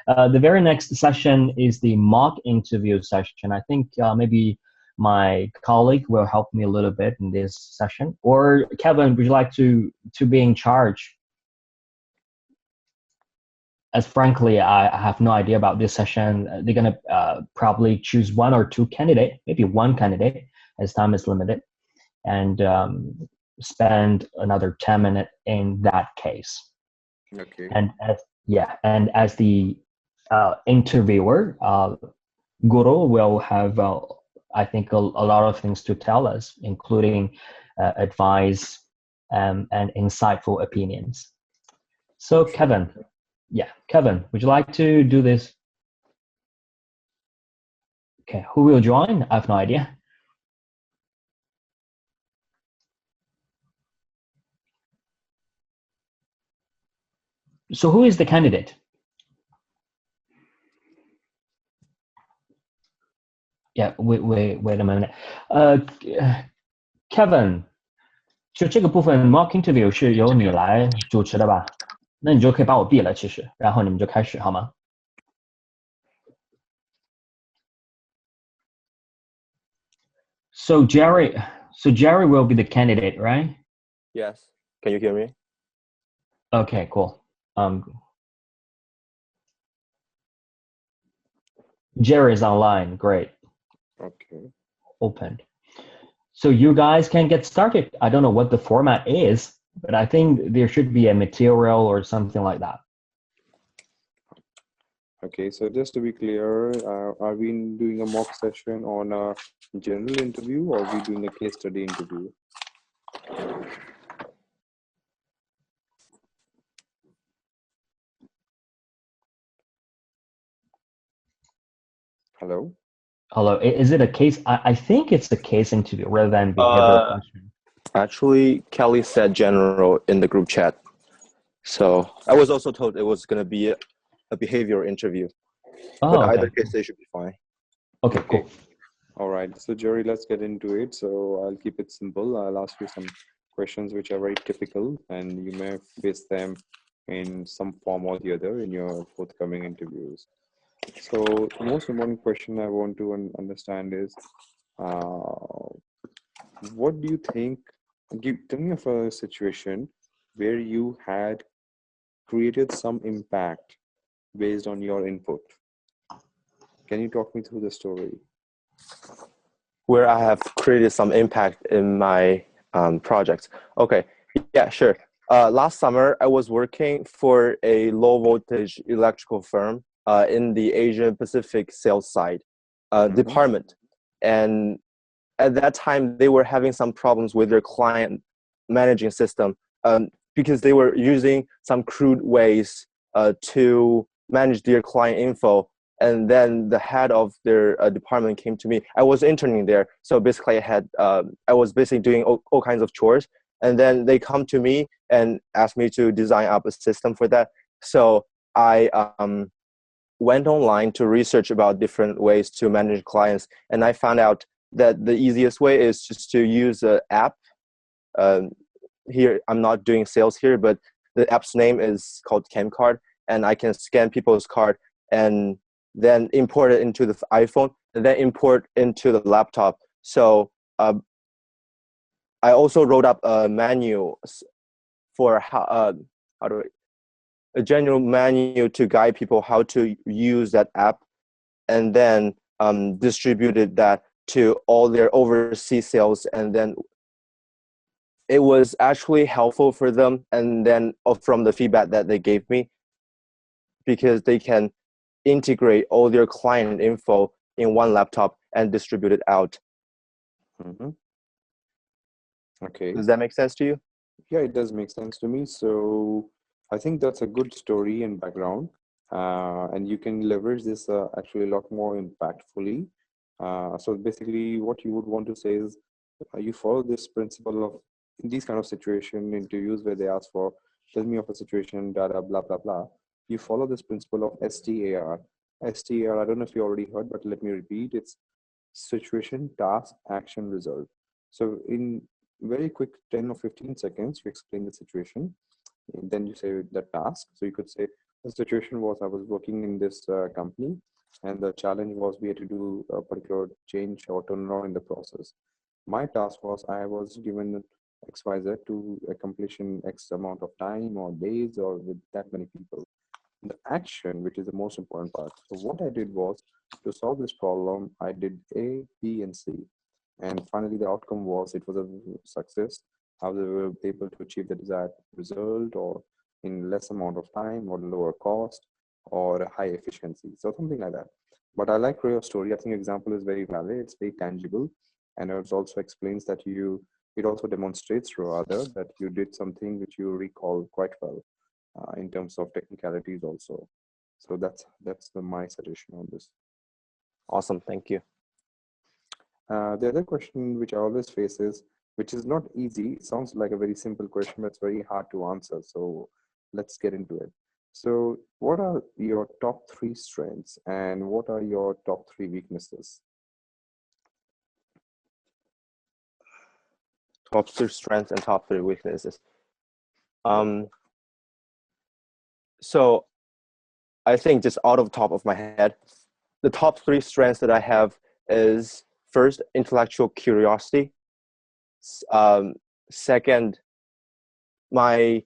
The very next session is the mock interview session. I think maybe my colleague will help me a little bit in this session. Or Kevin, would you like to be in charge? As frankly, I have no idea about this session. They're gonna probably choose one or two candidates, maybe one candidate, as time is limited, and spend another 10 minutes in that case. Okay. And as the interviewer, Guru will have, I think, a lot of things to tell us, including advice and insightful opinions. So, Kevin, would you like to do this? Okay, who will join? I have no idea. So who is the candidate? Yeah, wait a minute. Kevin, 就这个部分 mock interview 是由你来主持的吧？那你就可以把我闭了，其实，然后你们就开始好吗？ So Jerry will be the candidate, right? Yes. Can you hear me? Okay, cool. Jerry is online. Great. Okay. Opened. So you guys can get started. I don't know what the format is, but I think there should be a material or something like that. Okay, so just to be clear, are we doing a mock session on a general interview, or are we doing a case study interview? Hello? Hello, is it a case? I think it's a case interview rather than behavioral question. Actually, Kelly said general in the group chat. So I was also told it was going to be a behavioral interview. Oh, but okay. either case, they should be fine. Okay, cool. All right, so Jerry, let's get into it. So I'll keep it simple. I'll ask you some questions which are very typical, and you may face them in some form or the other in your forthcoming interviews. So the most important question I want to understand is, what do you think, tell me of a situation where you had created some impact based on your input. Can you talk me through the story? Where I have created some impact in my project. Okay, yeah, sure. Last summer, I was working for a low voltage electrical firm in the Asia Pacific sales side department. And at that time, they were having some problems with their client managing system because they were using some crude ways to manage their client info. And then the head of their department came to me. I was interning there, so basically I was basically doing all kinds of chores. And then they come to me and asked me to design up a system for that. So I went online to research about different ways to manage clients, and I found out that the easiest way is just to use an app. Here, I'm not doing sales here, but the app's name is called CamCard, and I can scan people's card and then import it into the iPhone, and then import into the laptop. So I also wrote up a manual for a general manual to guide people how to use that app, and then distributed that to all their overseas sales. And then it was actually helpful for them. And then from the feedback that they gave me, because they can integrate all their client info in one laptop and distribute it out. Okay. Does that make sense to you? Yeah, it does make sense to me. So I think that's a good story and background. And you can leverage this actually a lot more impactfully. So basically what you would want to say is you follow this principle of, in these kind of situation interviews where they ask for, tell me of a situation, data, blah, blah, blah. You follow this principle of STAR. STAR, I don't know if you already heard, but let me repeat. It's situation, task, action, result. So in very quick 10 or 15 seconds, you explain the situation. And then you say the task. So you could say, the situation was I was working in this company, and the challenge was we had to do a particular change or turnaround in the process. My task was I was given XYZ to accomplish in X amount of time or days or with that many people. The action, which is the most important part. So what I did was to solve this problem, I did A, B, and C. And finally, the outcome was it was a success. I was able to achieve the desired result or in less amount of time or lower cost or high efficiency. So something like that. But I like your story. I think example is very valid. It's very tangible. And it also explains that it also demonstrates rather that you did something which you recall quite well in terms of technicalities also. So my suggestion on this. Awesome, thank you. The other question which I always face is, which is not easy. It sounds like a very simple question, but it's very hard to answer. So let's get into it. So what are your top 3 strengths and what are your top 3 weaknesses? Top 3 strengths and top 3 weaknesses. So I think just out of the top of my head, the top 3 strengths that I have is first, intellectual curiosity. Second, my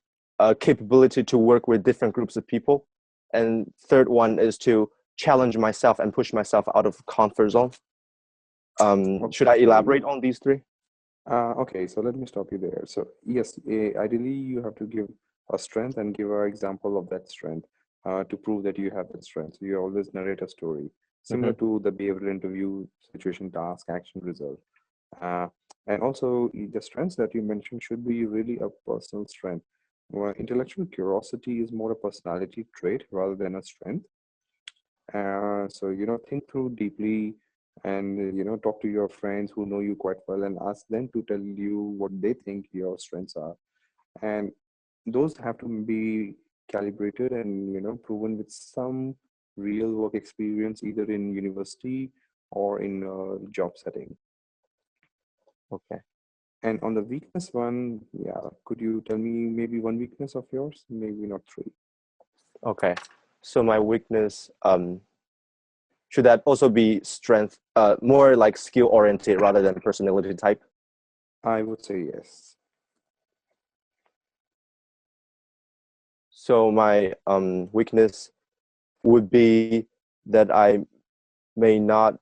capability to work with different groups of people. And third one is to challenge myself and push myself out of comfort zone. Should I elaborate on these 3? Okay, so let me stop you there. So yes, ideally you have to give a strength and give an example of that strength to prove that you have that strength. So you always narrate a story similar to the behavioral interview, situation, task, action, result. And also the strengths that you mentioned should be really a personal strength. Well, intellectual curiosity is more a personality trait rather than a strength. So, think through deeply and, talk to your friends who know you quite well and ask them to tell you what they think your strengths are. And those have to be calibrated and, proven with some real work experience, either in university or in a job setting. Okay. And on the weakness one, yeah, could you tell me maybe one weakness of yours? Maybe not 3. Okay. So my weakness, should that also be strength, more like skill oriented rather than personality type? I would say yes. So my weakness would be that I may not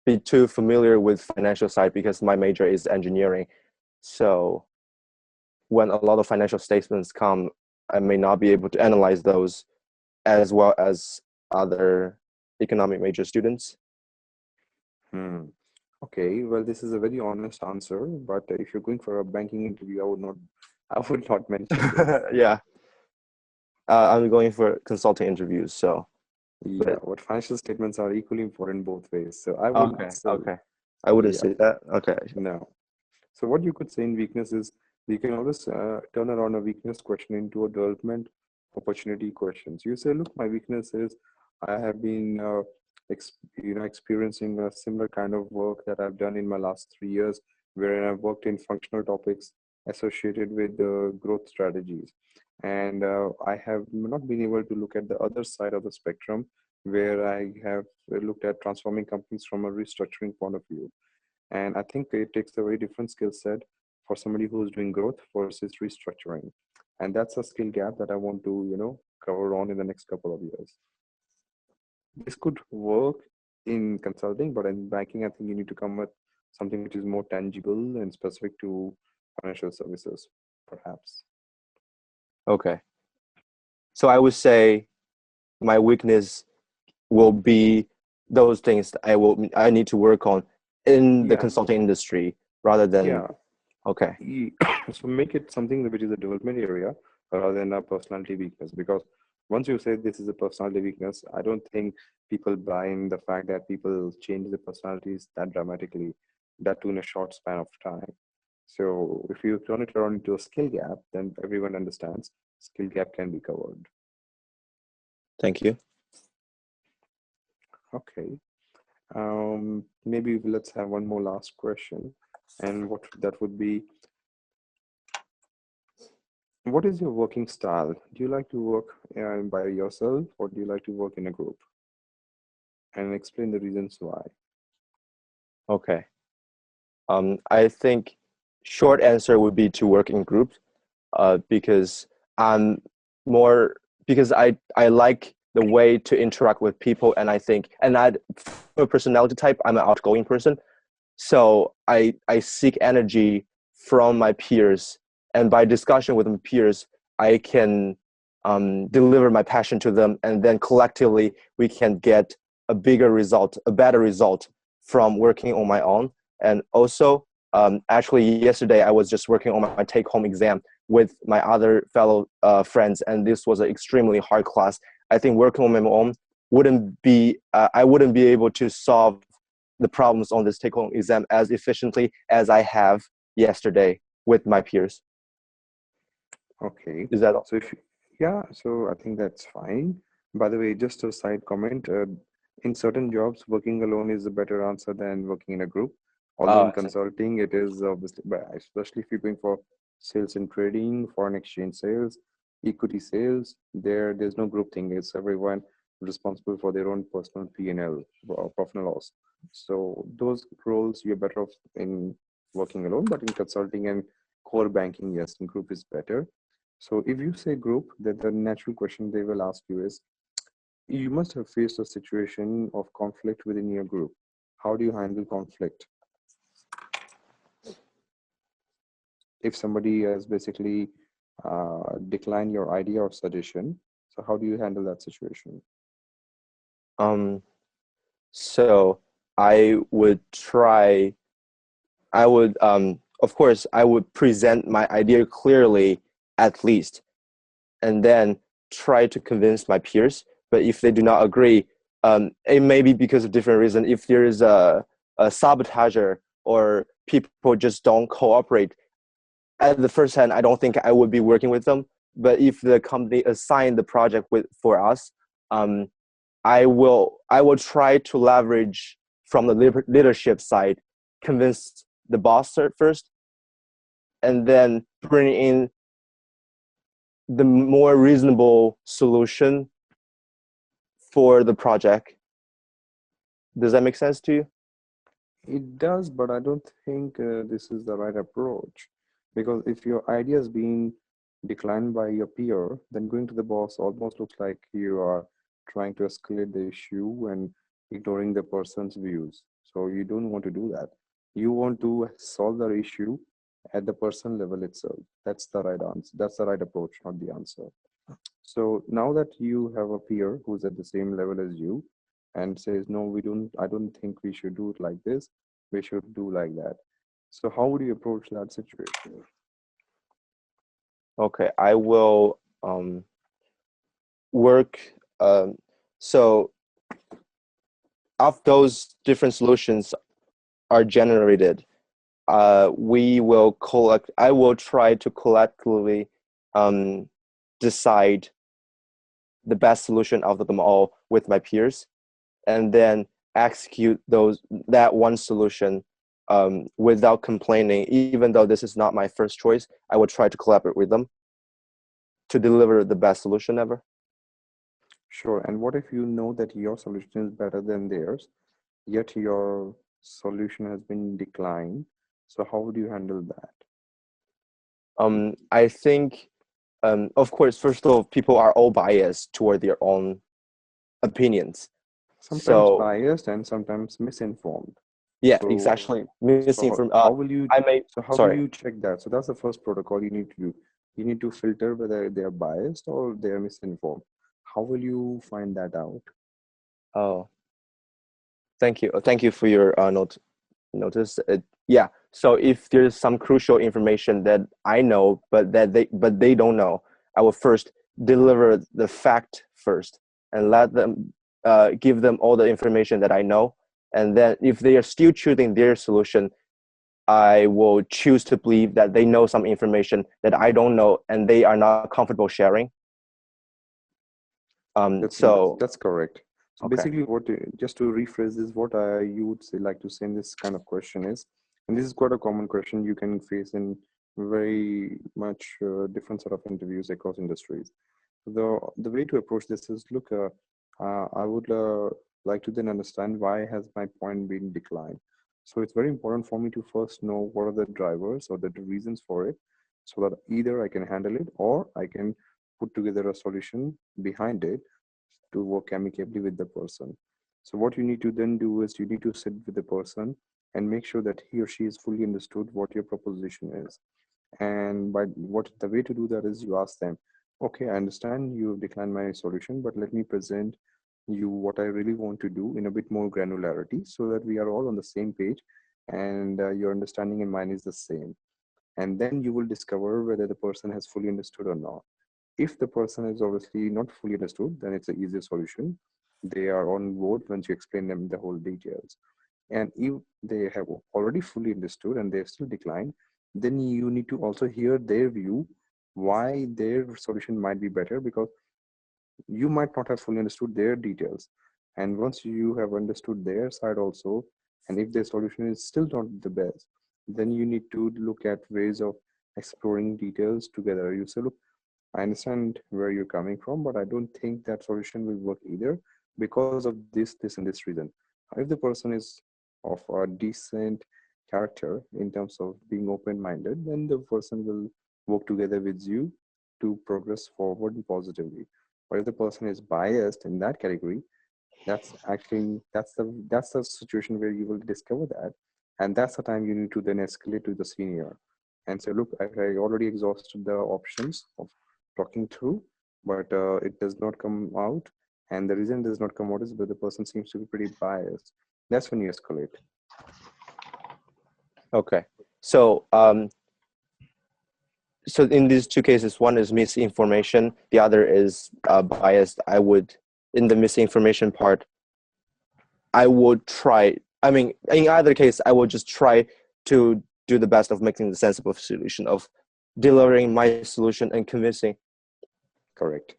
be too familiar with financial side because my major is engineering. So when a lot of financial statements come, I may not be able to analyze those as well as other economic major students. Okay, well, this is a very honest answer, but if you're going for a banking interview, I would not mention this. Yeah. I'm going for consulting interviews, so. Yeah, what financial statements are equally important both ways. So I wouldn't say. Okay. I wouldn't Yeah, say that. Okay. no. So what you could say in weakness is you can always turn around a weakness question into a development opportunity questions. You say, look, my weakness is I have been experiencing a similar kind of work that I've done in my last 3 years, where I've worked in functional topics associated with growth strategies. And I have not been able to look at the other side of the spectrum, where I have looked at transforming companies from a restructuring point of view. And I think it takes a very different skill set for somebody who's doing growth versus restructuring. And that's a skill gap that I want to, cover on in the next couple of years. This could work in consulting, but in banking, I think you need to come with something which is more tangible and specific to financial services, perhaps. Okay. So I would say my weakness will be those things that I need to work on in the consulting industry rather than. Okay. So make it something which is a development area rather than a personality weakness, because once you say this is a personality weakness, I don't think people buy in the fact that people change their personalities that dramatically, that too in a short span of time. So if you turn it around into a skill gap, then everyone understands skill gap can be covered. Thank you. Okay. Maybe let's have one more last question. And what that would be, what is your working style? Do you like to work by yourself or do you like to work in a group? and explain the reasons why. Okay. I think short answer would be to work in groups, because I'm more because I like the way to interact with people, and I think for personality type, I'm an outgoing person, so I seek energy from my peers, and by discussion with my peers, I can deliver my passion to them, and then collectively we can get a bigger result, a better result from working on my own. And also, actually yesterday I was just working on my take-home exam with my other fellow friends, and this was an extremely hard class. I think working on my own I wouldn't be able to solve the problems on this take-home exam as efficiently as I have yesterday with my peers. Okay. Is that all? So yeah, so I think that's fine. By the way, just a side comment, in certain jobs, working alone is a better answer than working in a group. Although in consulting, it is obviously, but especially if you're going for sales and trading, foreign exchange sales, equity sales, there's no group thing. It's everyone responsible for their own personal P&L or profit and loss. So those roles you're better off in working alone, but in consulting and core banking, yes, in group is better. So if you say group, then the natural question they will ask you is, you must have faced a situation of conflict within your group. How do you handle conflict? If somebody has basically declined your idea or suggestion, so how do you handle that situation? So I would of course, I would present my idea clearly at least, and then try to convince my peers. But if they do not agree, it may be because of different reason. If there is a sabotager or people just don't cooperate, at the first hand, I don't think I would be working with them. But if the company assigned the project for us, I will try to leverage from the leadership side, convince the boss first, and then bring in the more reasonable solution for the project. Does that make sense to you? It does, but I don't think this is the right approach. Because if your idea is being declined by your peer, then going to the boss almost looks like you are trying to escalate the issue and ignoring the person's views. So you don't want to do that. You want to solve the issue at the person level itself. That's the right answer. That's the right approach, not the answer. So now that you have a peer who's at the same level as you and says, no, I don't think we should do it like this, we should do like that. So how would you approach that situation? Okay, I will work. So of those different solutions are generated, we will collect. I will try to collectively decide the best solution out of them all with my peers, and then execute that one solution without complaining. Even though this is not my first choice, I will try to collaborate with them to deliver the best solution ever. Sure. And what if you know that your solution is better than theirs, yet your solution has been declined? So how would you handle that? I think, of course, first of all, people are all biased toward their own opinions. Sometimes So biased and sometimes misinformed. yeah, So, exactly. so how will you check that? So that's the first protocol you need to do. You need to filter whether they are biased or they are misinformed. How will you find that out? Oh, thank you. Thank you for your notice. Yeah. So if there's some crucial information that I know, but they don't know, I will first deliver the fact first and let them give them all the information that I know. And then if they are still choosing their solution, I will choose to believe that they know some information that I don't know and they are not comfortable sharing. That's correct. So okay. basically, just to rephrase this, what you would say, like to say in this kind of question is, and this is quite a common question you can face in very much different sort of interviews across industries. The way to approach this is, look, I would like to then understand why has my point been declined. So it's very important for me to first know what are the drivers or the reasons for it, so that either I can handle it or I can put together a solution behind it to work amicably with the person. So what you need to then do is you need to sit with the person and make sure that he or she is fully understood what your proposition is. And by what the way to do that is you ask them, okay, I understand you have declined my solution, but let me present you what I really want to do in a bit more granularity so that we are all on the same page and your understanding and mine is the same. And then you will discover whether the person has fully understood or not. If the person is obviously not fully understood, then it's an easier solution. They are on board once you explain them the whole details. And if they have already fully understood and they still decline, then you need to also hear their view, why their solution might be better, because you might not have fully understood their details. And once you have understood their side also, and if their solution is still not the best, then you need to look at ways of exploring details together. You say, look, I understand where you're coming from, but I don't think that solution will work either because of this, and this reason. If the person is of a decent character in terms of being open-minded, then the person will work together with you to progress forward positively. But if the person is biased in that category, that's the situation where you will discover that, and that's the time you need to then escalate to the senior and say, look, I already exhausted the options of talking through, but it does not come out, and the reason it does not come out is that the person seems to be pretty biased. That's when you escalate. Okay, so so in these two cases, one is misinformation, the other is biased. I would, in the misinformation part, I would try, I mean, in either case, I would just try to do the best of making the sensible solution, of delivering my solution and convincing. Correct.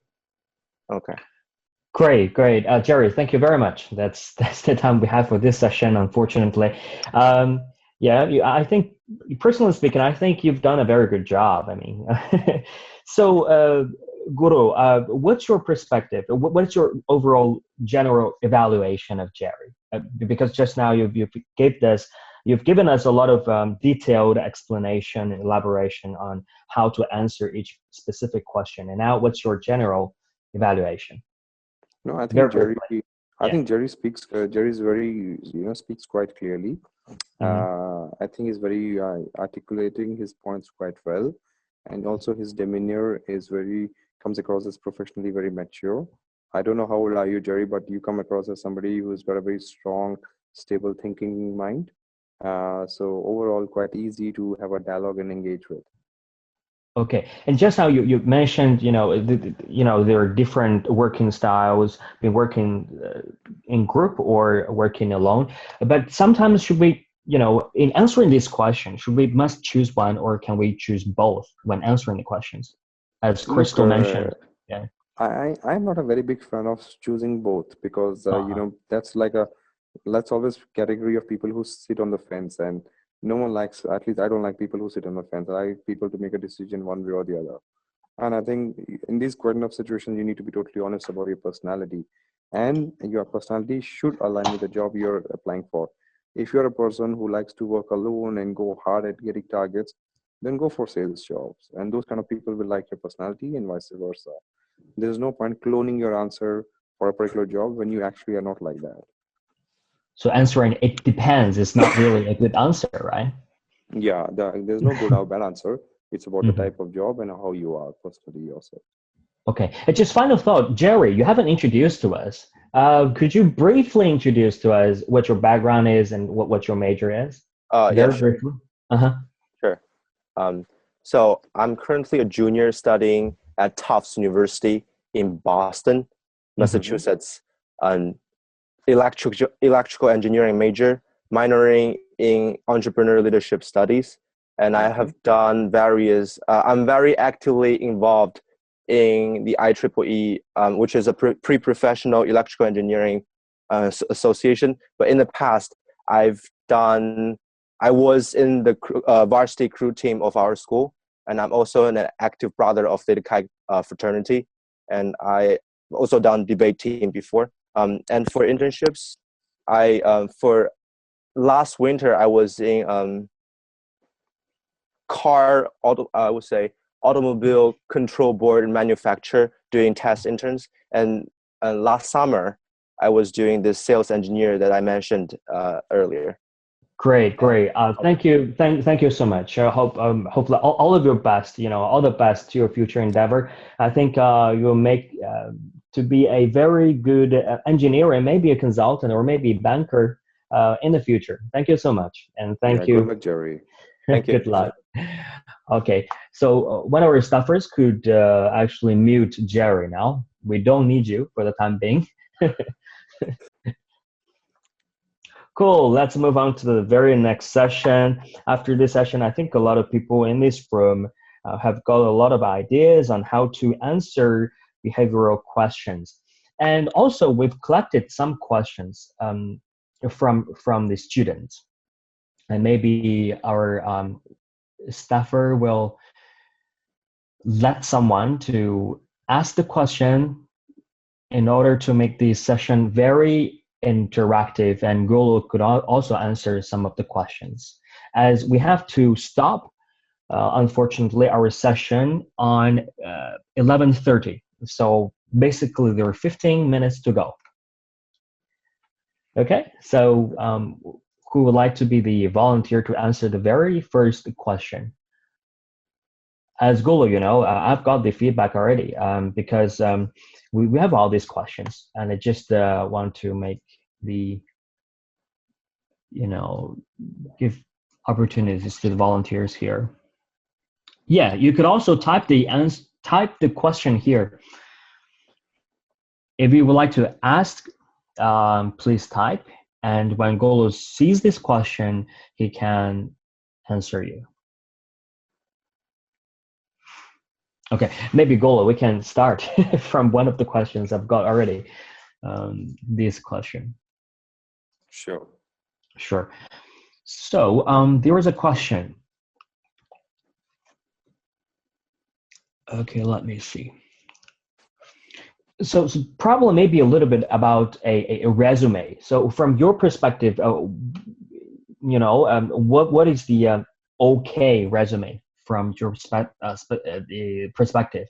Okay. Great. Jerry, thank you very much. That's the time we have for this session, unfortunately. I think, personally speaking, I think you've done a very good job. I mean, so Guru, what's your perspective? What's your overall general evaluation of Jerry? Because just now you've given us a lot of detailed explanation and elaboration on how to answer each specific question. And now, what's your general evaluation? No, I think Jerry speaks. Jerry's very, speaks quite clearly. I think he's very articulating his points quite well, and also his demeanor comes across as professionally very mature. I don't know how old are you, Jerry, but you come across as somebody who's got a very strong, stable thinking mind. So overall, quite easy to have a dialogue and engage with. Okay, and just now you mentioned, there are different working styles, been working in group or working alone. But sometimes should we, in answering this question, should we must choose one, or can we choose both when answering the questions? As Crystal mentioned. Yeah. I'm not a very big fan of choosing both, because that's like let's always category of people who sit on the fence, and no one likes, at least I don't like people who sit on the fence. I like people to make a decision one way or the other. And I think in these kind of situations, you need to be totally honest about your personality, and your personality should align with the job you're applying for. If you're a person who likes to work alone and go hard at getting targets, then go for sales jobs. And those kind of people will like your personality, and vice versa. There's no point cloning your answer for a particular job when you actually are not like that. So answering "it depends" is not really a good answer, right? Yeah, there's no good or bad answer. It's about the type of job and how you are personally yourself. Okay, and just final thought, Jerry, you haven't introduced to us. Could you briefly introduce to us what your background is and what your major is? Yeah, sure. Briefly. Sure. So I'm currently a junior studying at Tufts University in Boston, Massachusetts. Electrical engineering major, minoring in entrepreneur leadership studies. And I have done various, I'm very actively involved in the IEEE, which is a pre-professional electrical engineering association. But in the past, I was in the varsity crew team of our school, and I'm also an active brother of Theta Chi fraternity. And I also done debate team before. And for internships, for last winter I was in I would say automobile control board manufacturer doing test interns, and last summer I was doing this sales engineer that I mentioned earlier. Great. Thank you. Thank you so much. I hopefully all of your best, all the best to your future endeavor. I think you'll make to be a very good engineer and maybe a consultant or maybe banker in the future. Thank you so much. And thank you. Good luck, Jerry. Thank you. Good luck. Okay. So one of our staffers could actually mute Jerry now. We don't need you for the time being. Cool. Let's move on to the very next session. After this session, I think a lot of people in this room have got a lot of ideas on how to answer behavioral questions. And also, we've collected some questions from the students. And maybe our staffer will let someone to ask the question in order to make the session very interactive, and Golo could also answer some of the questions. As we have to stop, unfortunately, our session on 11:30. So basically, there are 15 minutes to go. Okay, so who would like to be the volunteer to answer the very first question? As Golo, I've got the feedback already because we have all these questions, and I just want to make the, give opportunities to the volunteers here. Yeah, you could also type the question here. If you would like to ask, please type, and when Golo sees this question, he can answer you. Okay, maybe Golo, we can start from one of the questions I've got already. This question. Sure. So there was a question. Okay, let me see. So probably maybe a little bit about a resume. So from your perspective, what is the okay resume from your perspective,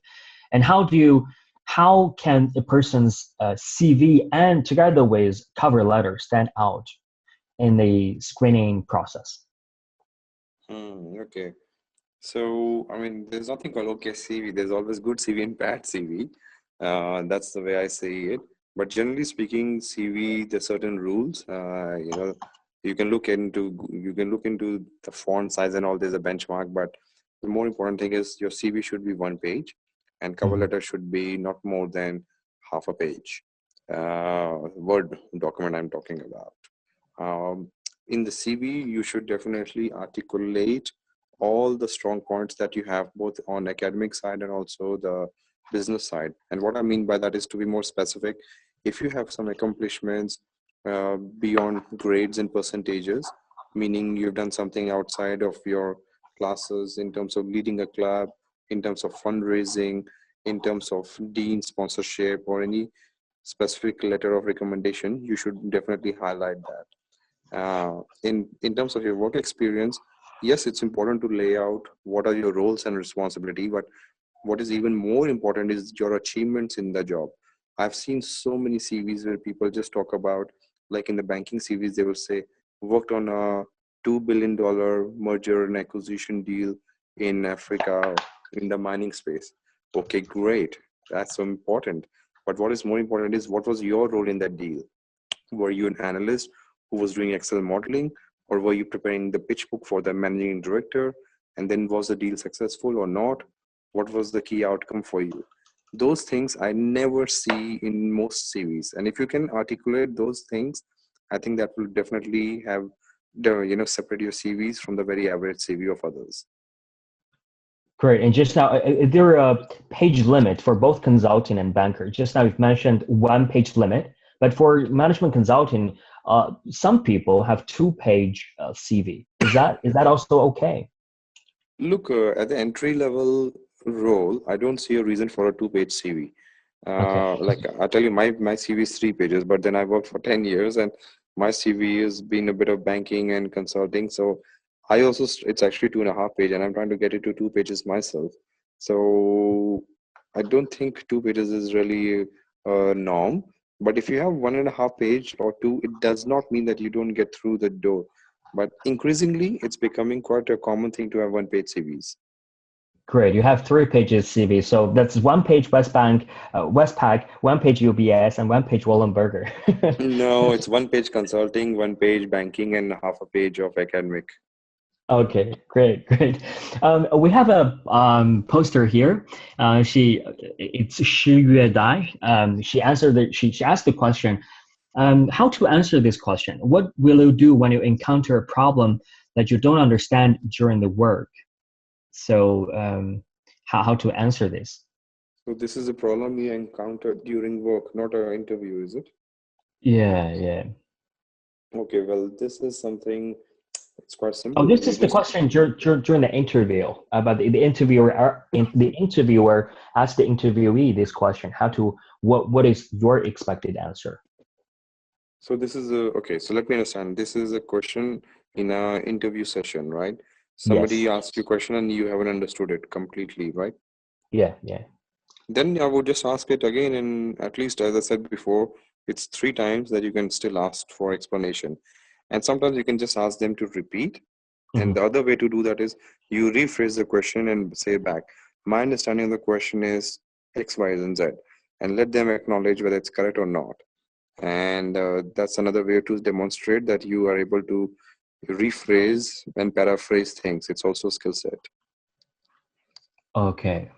and how can a person's CV and together with cover letter stand out in the screening process? Okay. So, I mean, there's nothing called okay CV. There's always good CV and bad CV. That's the way I see it. But generally speaking, CV, there's certain rules. You can look into the font size and all. There's a benchmark, but the more important thing is your CV should be one page, and cover letter should be not more than half a page. Word document I'm talking about. In the CV, you should definitely articulate all the strong points that you have, both on academic side and also the business side. And what I mean by that is, to be more specific, if you have some accomplishments beyond grades and percentages, meaning you've done something outside of your classes in terms of leading a club, in terms of fundraising, in terms of dean sponsorship, or any specific letter of recommendation, you should definitely highlight that. In terms of your work experience, yes, it's important to lay out what are your roles and responsibility, but what is even more important is your achievements in the job. I've seen so many CVs where people just talk about, like in the banking CVs, they will say, worked on a $2 billion merger and acquisition deal in Africa in the mining space. Okay, great. That's so important. But what is more important is, what was your role in that deal? Were you an analyst who was doing Excel modeling, or were you preparing the pitch book for the managing director? And then, was the deal successful or not? What was the key outcome for you? Those things I never see in most CVs. And if you can articulate those things, I think that will definitely have separate your CVs from the very average CV of others. Great. And just now, is there a page limit for both consulting and banker? Just now you've mentioned 1 page limit, but for management consulting, some people have 2-page CV. Is that also okay? Look, at the entry level role, I don't see a reason for a 2-page CV. Okay. Like I tell you, my CV is 3 pages, but then I worked for 10 years and my CV has been a bit of banking and consulting. So I also, it's actually 2.5 pages and I'm trying to get it to 2 pages myself. So I don't think 2 pages is really a norm. But if you have 1.5 page or two, it does not mean that you don't get through the door. But increasingly, it's becoming quite a common thing to have 1 page CVs. Great. You have 3 pages CV. So that's 1 page Westpac, 1 page UBS, and 1 page Wallenberger. No, it's 1 page consulting, 1 page banking, and half a page of academic. Okay, great. We have a poster here. It's Shi Yue Dai. She asked the question, how to answer this question? What will you do when you encounter a problem that you don't understand during the work? So how to answer this? So this is a problem you encountered during work, not an interview, is it? Yeah. Okay, well, this is something, it's quite Oh, simple. this You is the just, question during the interview. But the interviewer asked the interviewee this question: what is your expected answer? so this is a, okay, so let me understand. This is a question in a interview session, right? Yes. Somebody asks you a question and you haven't understood it completely, right? Yeah. Then I would just ask it again, and at least, as I said before, it's 3 times that you can still ask for explanation. And sometimes you can just ask them to repeat. And the other way to do that is you rephrase the question and say back, my understanding of the question is X, Y, and Z, and let them acknowledge whether it's correct or not. And that's another way to demonstrate that you are able to rephrase and paraphrase things. It's also a skill set. Okay.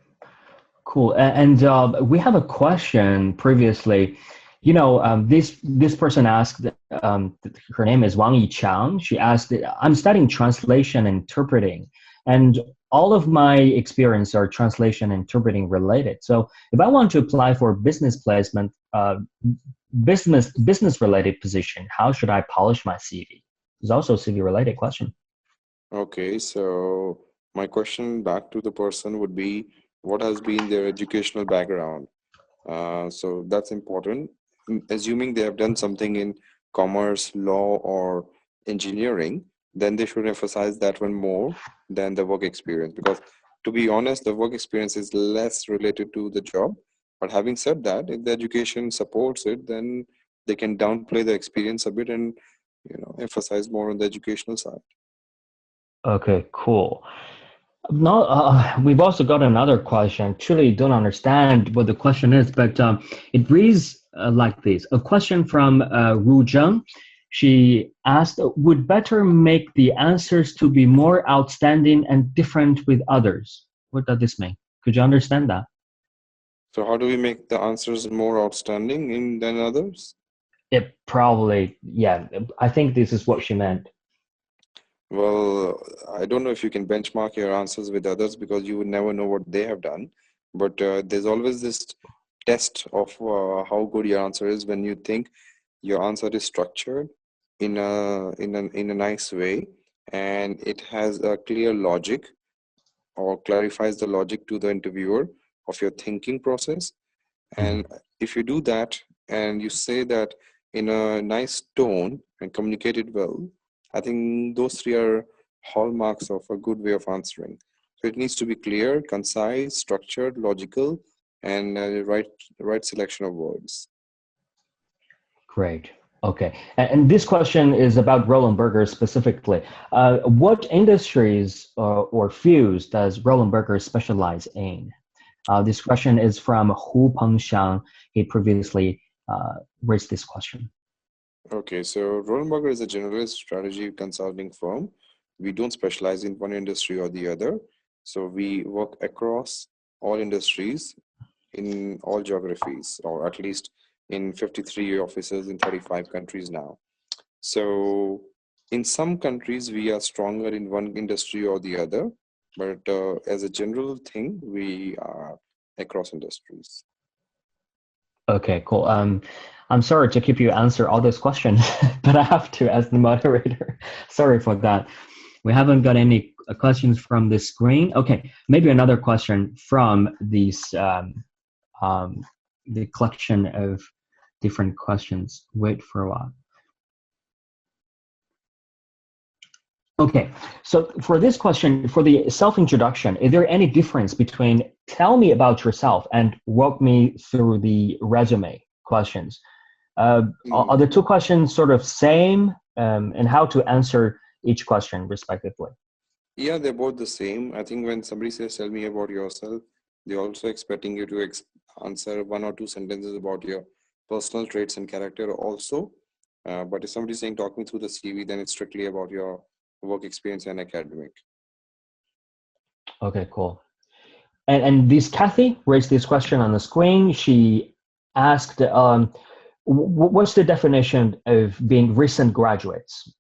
Cool. And we have a question previously. This person asked. Her name is Wang Yichang. She asked, "I'm studying translation and interpreting, and all of my experience are translation and interpreting related. So if I want to apply for business placement, business related position, how should I polish my CV?" It's also a CV related question. Okay, so my question back to the person would be, what has been their educational background? So that's important. Assuming they have done something in commerce, law, or engineering, then they should emphasize that one more than the work experience. Because to be honest, the work experience is less related to the job. But having said that, if the education supports it, then they can downplay the experience a bit and emphasize more on the educational side. Okay, cool. Now, we've also got another question. Truly don't understand what the question is, but it reads like this. A question from Ru Zheng. She asked, would better make the answers to be more outstanding and different with others? What does this mean? Could you understand that? So how do we make the answers more outstanding than others? It probably, yeah, I think this is what she meant. Well, I don't know if you can benchmark your answers with others because you would never know what they have done. But there's always this test of how good your answer is when you think your answer is structured in a nice way, and it has a clear logic or clarifies the logic to the interviewer of your thinking process. And if you do that and you say that in a nice tone and communicate it well, I think those three are hallmarks of a good way of answering. So it needs to be clear, concise, structured, logical, and right selection of words. Great. Okay. And this question is about Roland Berger specifically. What industries or fields does Roland Berger specialize in? This question is from Hu Pengxiang. He previously raised this question. Okay, so Roland Berger is a generalist strategy consulting firm. We don't specialize in one industry or the other. So we work across all industries in all geographies, or at least in 53 offices in 35 countries now. So in some countries, we are stronger in one industry or the other, but as a general thing, we are across industries. Okay, cool. I'm sorry to keep you answer all those questions, but I have to as the moderator. Sorry for that. We haven't got any questions from the screen. Okay, maybe another question from this the collection of different questions. Wait for a while. Okay, so for this question, for the self-introduction, is there any difference between tell me about yourself and walk me through the resume questions? Are the two questions sort of same, and how to answer each question respectively? Yeah, they're both the same. I think when somebody says, tell me about yourself, they're also expecting you to answer 1 or 2 sentences about your personal traits and character also. But if somebody's saying, talk me through the CV, then it's strictly about your work experience and academic. Okay, cool. And this Kathy raised this question on the screen. She asked, what's the definition of being recent graduates,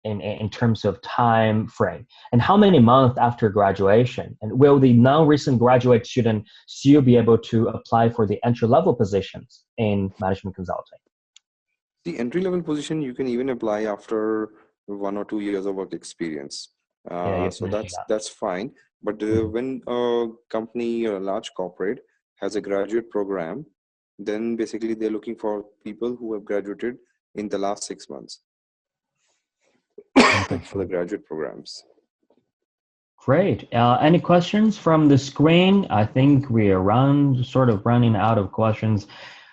in terms of time frame, and how many months after graduation? And will the non-recent graduate student still be able to apply for the entry-level positions in management consulting? The entry-level position, you can even apply after 1 or 2 years of work experience. So that's fine. But when a company or a large corporate has a graduate program, then basically they're looking for people who have graduated in the last 6 months for the graduate programs. Great. Any questions from the screen? I think we are sort of running out of questions.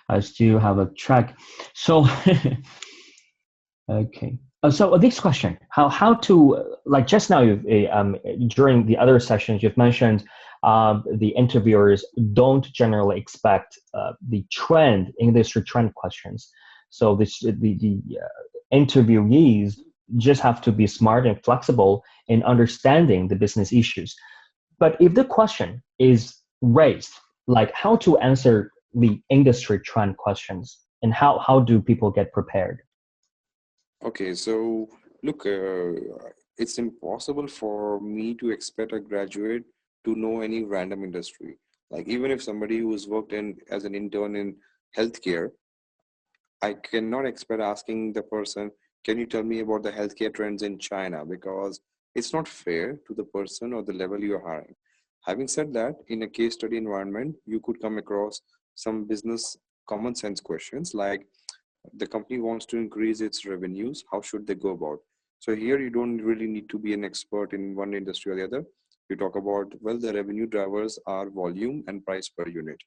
I still have a track. So, okay. So this question, how to, like just now, during the other sessions, you've mentioned the interviewers don't generally expect the industry trend questions. So the interviewees just have to be smart and flexible in understanding the business issues. But if the question is raised, like how to answer the industry trend questions, and how do people get prepared? Okay, so look, it's impossible for me to expect a graduate to know any random industry. Like even if somebody who's worked as an intern in healthcare, I cannot expect asking the person, can you tell me about the healthcare trends in China? Because it's not fair to the person or the level you're hiring. Having said that, in a case study environment, you could come across some business common sense questions like, the company wants to increase its revenues, how should they go about? So here you don't really need to be an expert in one industry or the other. You talk about, well, the revenue drivers are volume and price per unit.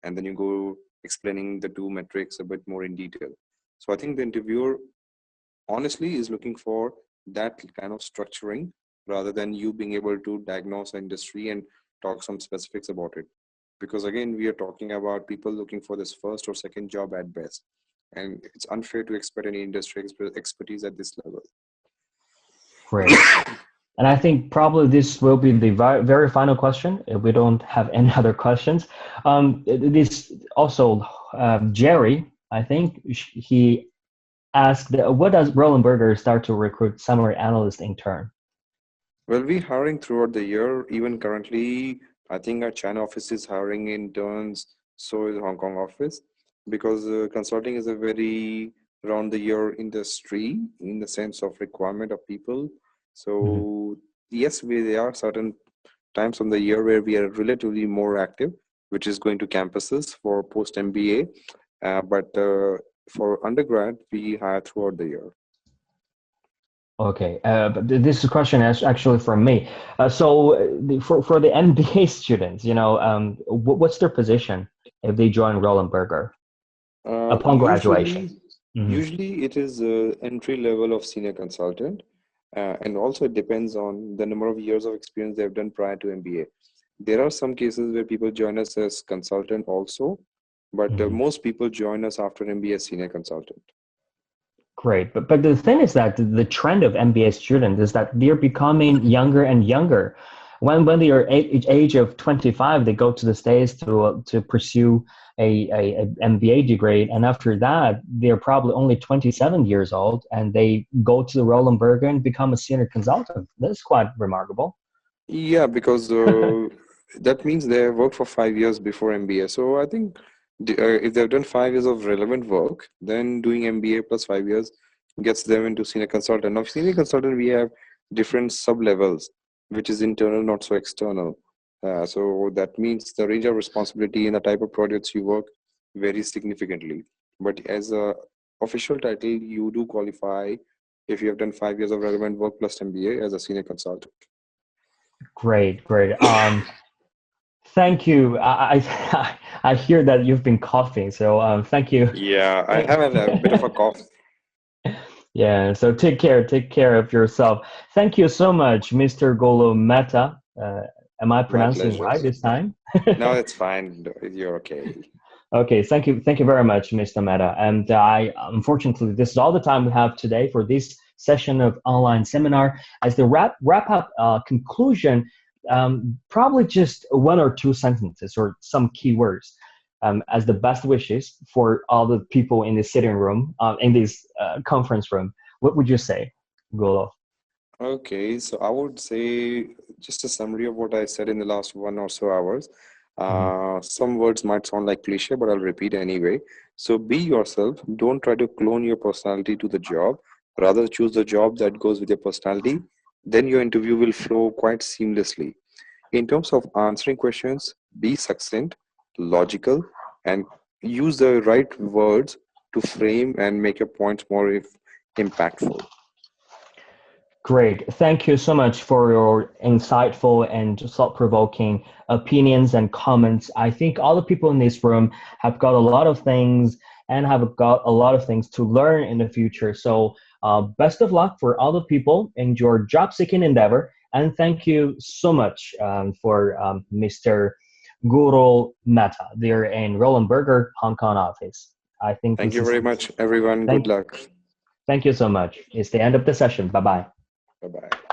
And then you go explaining the two metrics a bit more in detail. So I think the interviewer honestly is looking for that kind of structuring rather than you being able to diagnose an industry and talk some specifics about it. Because again, we are talking about people looking for this first or second job at best. And it's unfair to expect any industry expertise at this level. Great. And I think probably this will be the very final question, if we don't have any other questions. This also, Jerry, I think he asked, what does Roland Berger start to recruit summer analyst intern? Well, we're hiring throughout the year. Even currently, I think our China office is hiring interns, so is Hong Kong office. Because consulting is a very round the year industry in the sense of requirement of people. So yes, there are certain times on the year where we are relatively more active, which is going to campuses for post MBA. But for undergrad, we hire throughout the year. Okay, but this question is actually from me. So for the MBA students, what's their position if they join Roland Berger? Upon graduation? Usually it is entry level of senior consultant, and also it depends on the number of years of experience they've done prior to MBA. There are some cases where people join us as consultant also, but most people join us after MBA as senior consultant. Great, but the thing is that the trend of MBA students is that they're becoming younger and younger. When they are age of 25, they go to the States to pursue a MBA degree, and after that, they're probably only 27 years old, and they go to the Roland Berger and become a senior consultant. That's quite remarkable. Yeah, because that means they have worked for 5 years before MBA. So I think if they've done 5 years of relevant work, then doing MBA plus 5 years gets them into senior consultant. Now, senior consultant, we have different sub levels, which is internal, not so external. So that means the range of responsibility and the type of projects you work varies significantly. But as a official title, you do qualify if you have done 5 years of relevant work plus MBA as a senior consultant. Great, great. Thank you. I hear that you've been coughing, so thank you. Yeah, I have a bit of a cough. Yeah, so take care of yourself. Thank you so much, Mr. Golo Mehta. Am I My pronouncing pleasure. right this time? No, it's fine. You're okay. Okay, thank you very much, Mr. Mehta. And I unfortunately, this is all the time we have today for this session of online seminar. As the wrap up conclusion, probably just one or two sentences or some keywords as the best wishes for all the people in this sitting room, in this conference room. What would you say, Golo? Okay, so I would say just a summary of what I said in the last 1 or so hours. Some words might sound like cliche, but I'll repeat anyway. So be yourself. Don't try to clone your personality to the job. Rather, choose the job that goes with your personality. Then your interview will flow quite seamlessly. In terms of answering questions, be succinct, logical, and use the right words to frame and make your points more impactful. Great. Thank you so much for your insightful and thought-provoking opinions and comments. I think all the people in this room have got a lot of things and have got a lot of things to learn in the future. So best of luck for all the people in your job-seeking endeavor. And thank you so much for Mr. Guru Mehta there in Roland Berger, Hong Kong office. I think Thank this you is very much, everyone. Good luck. Thank you so much. It's the end of the session. Bye-bye. Bye-bye.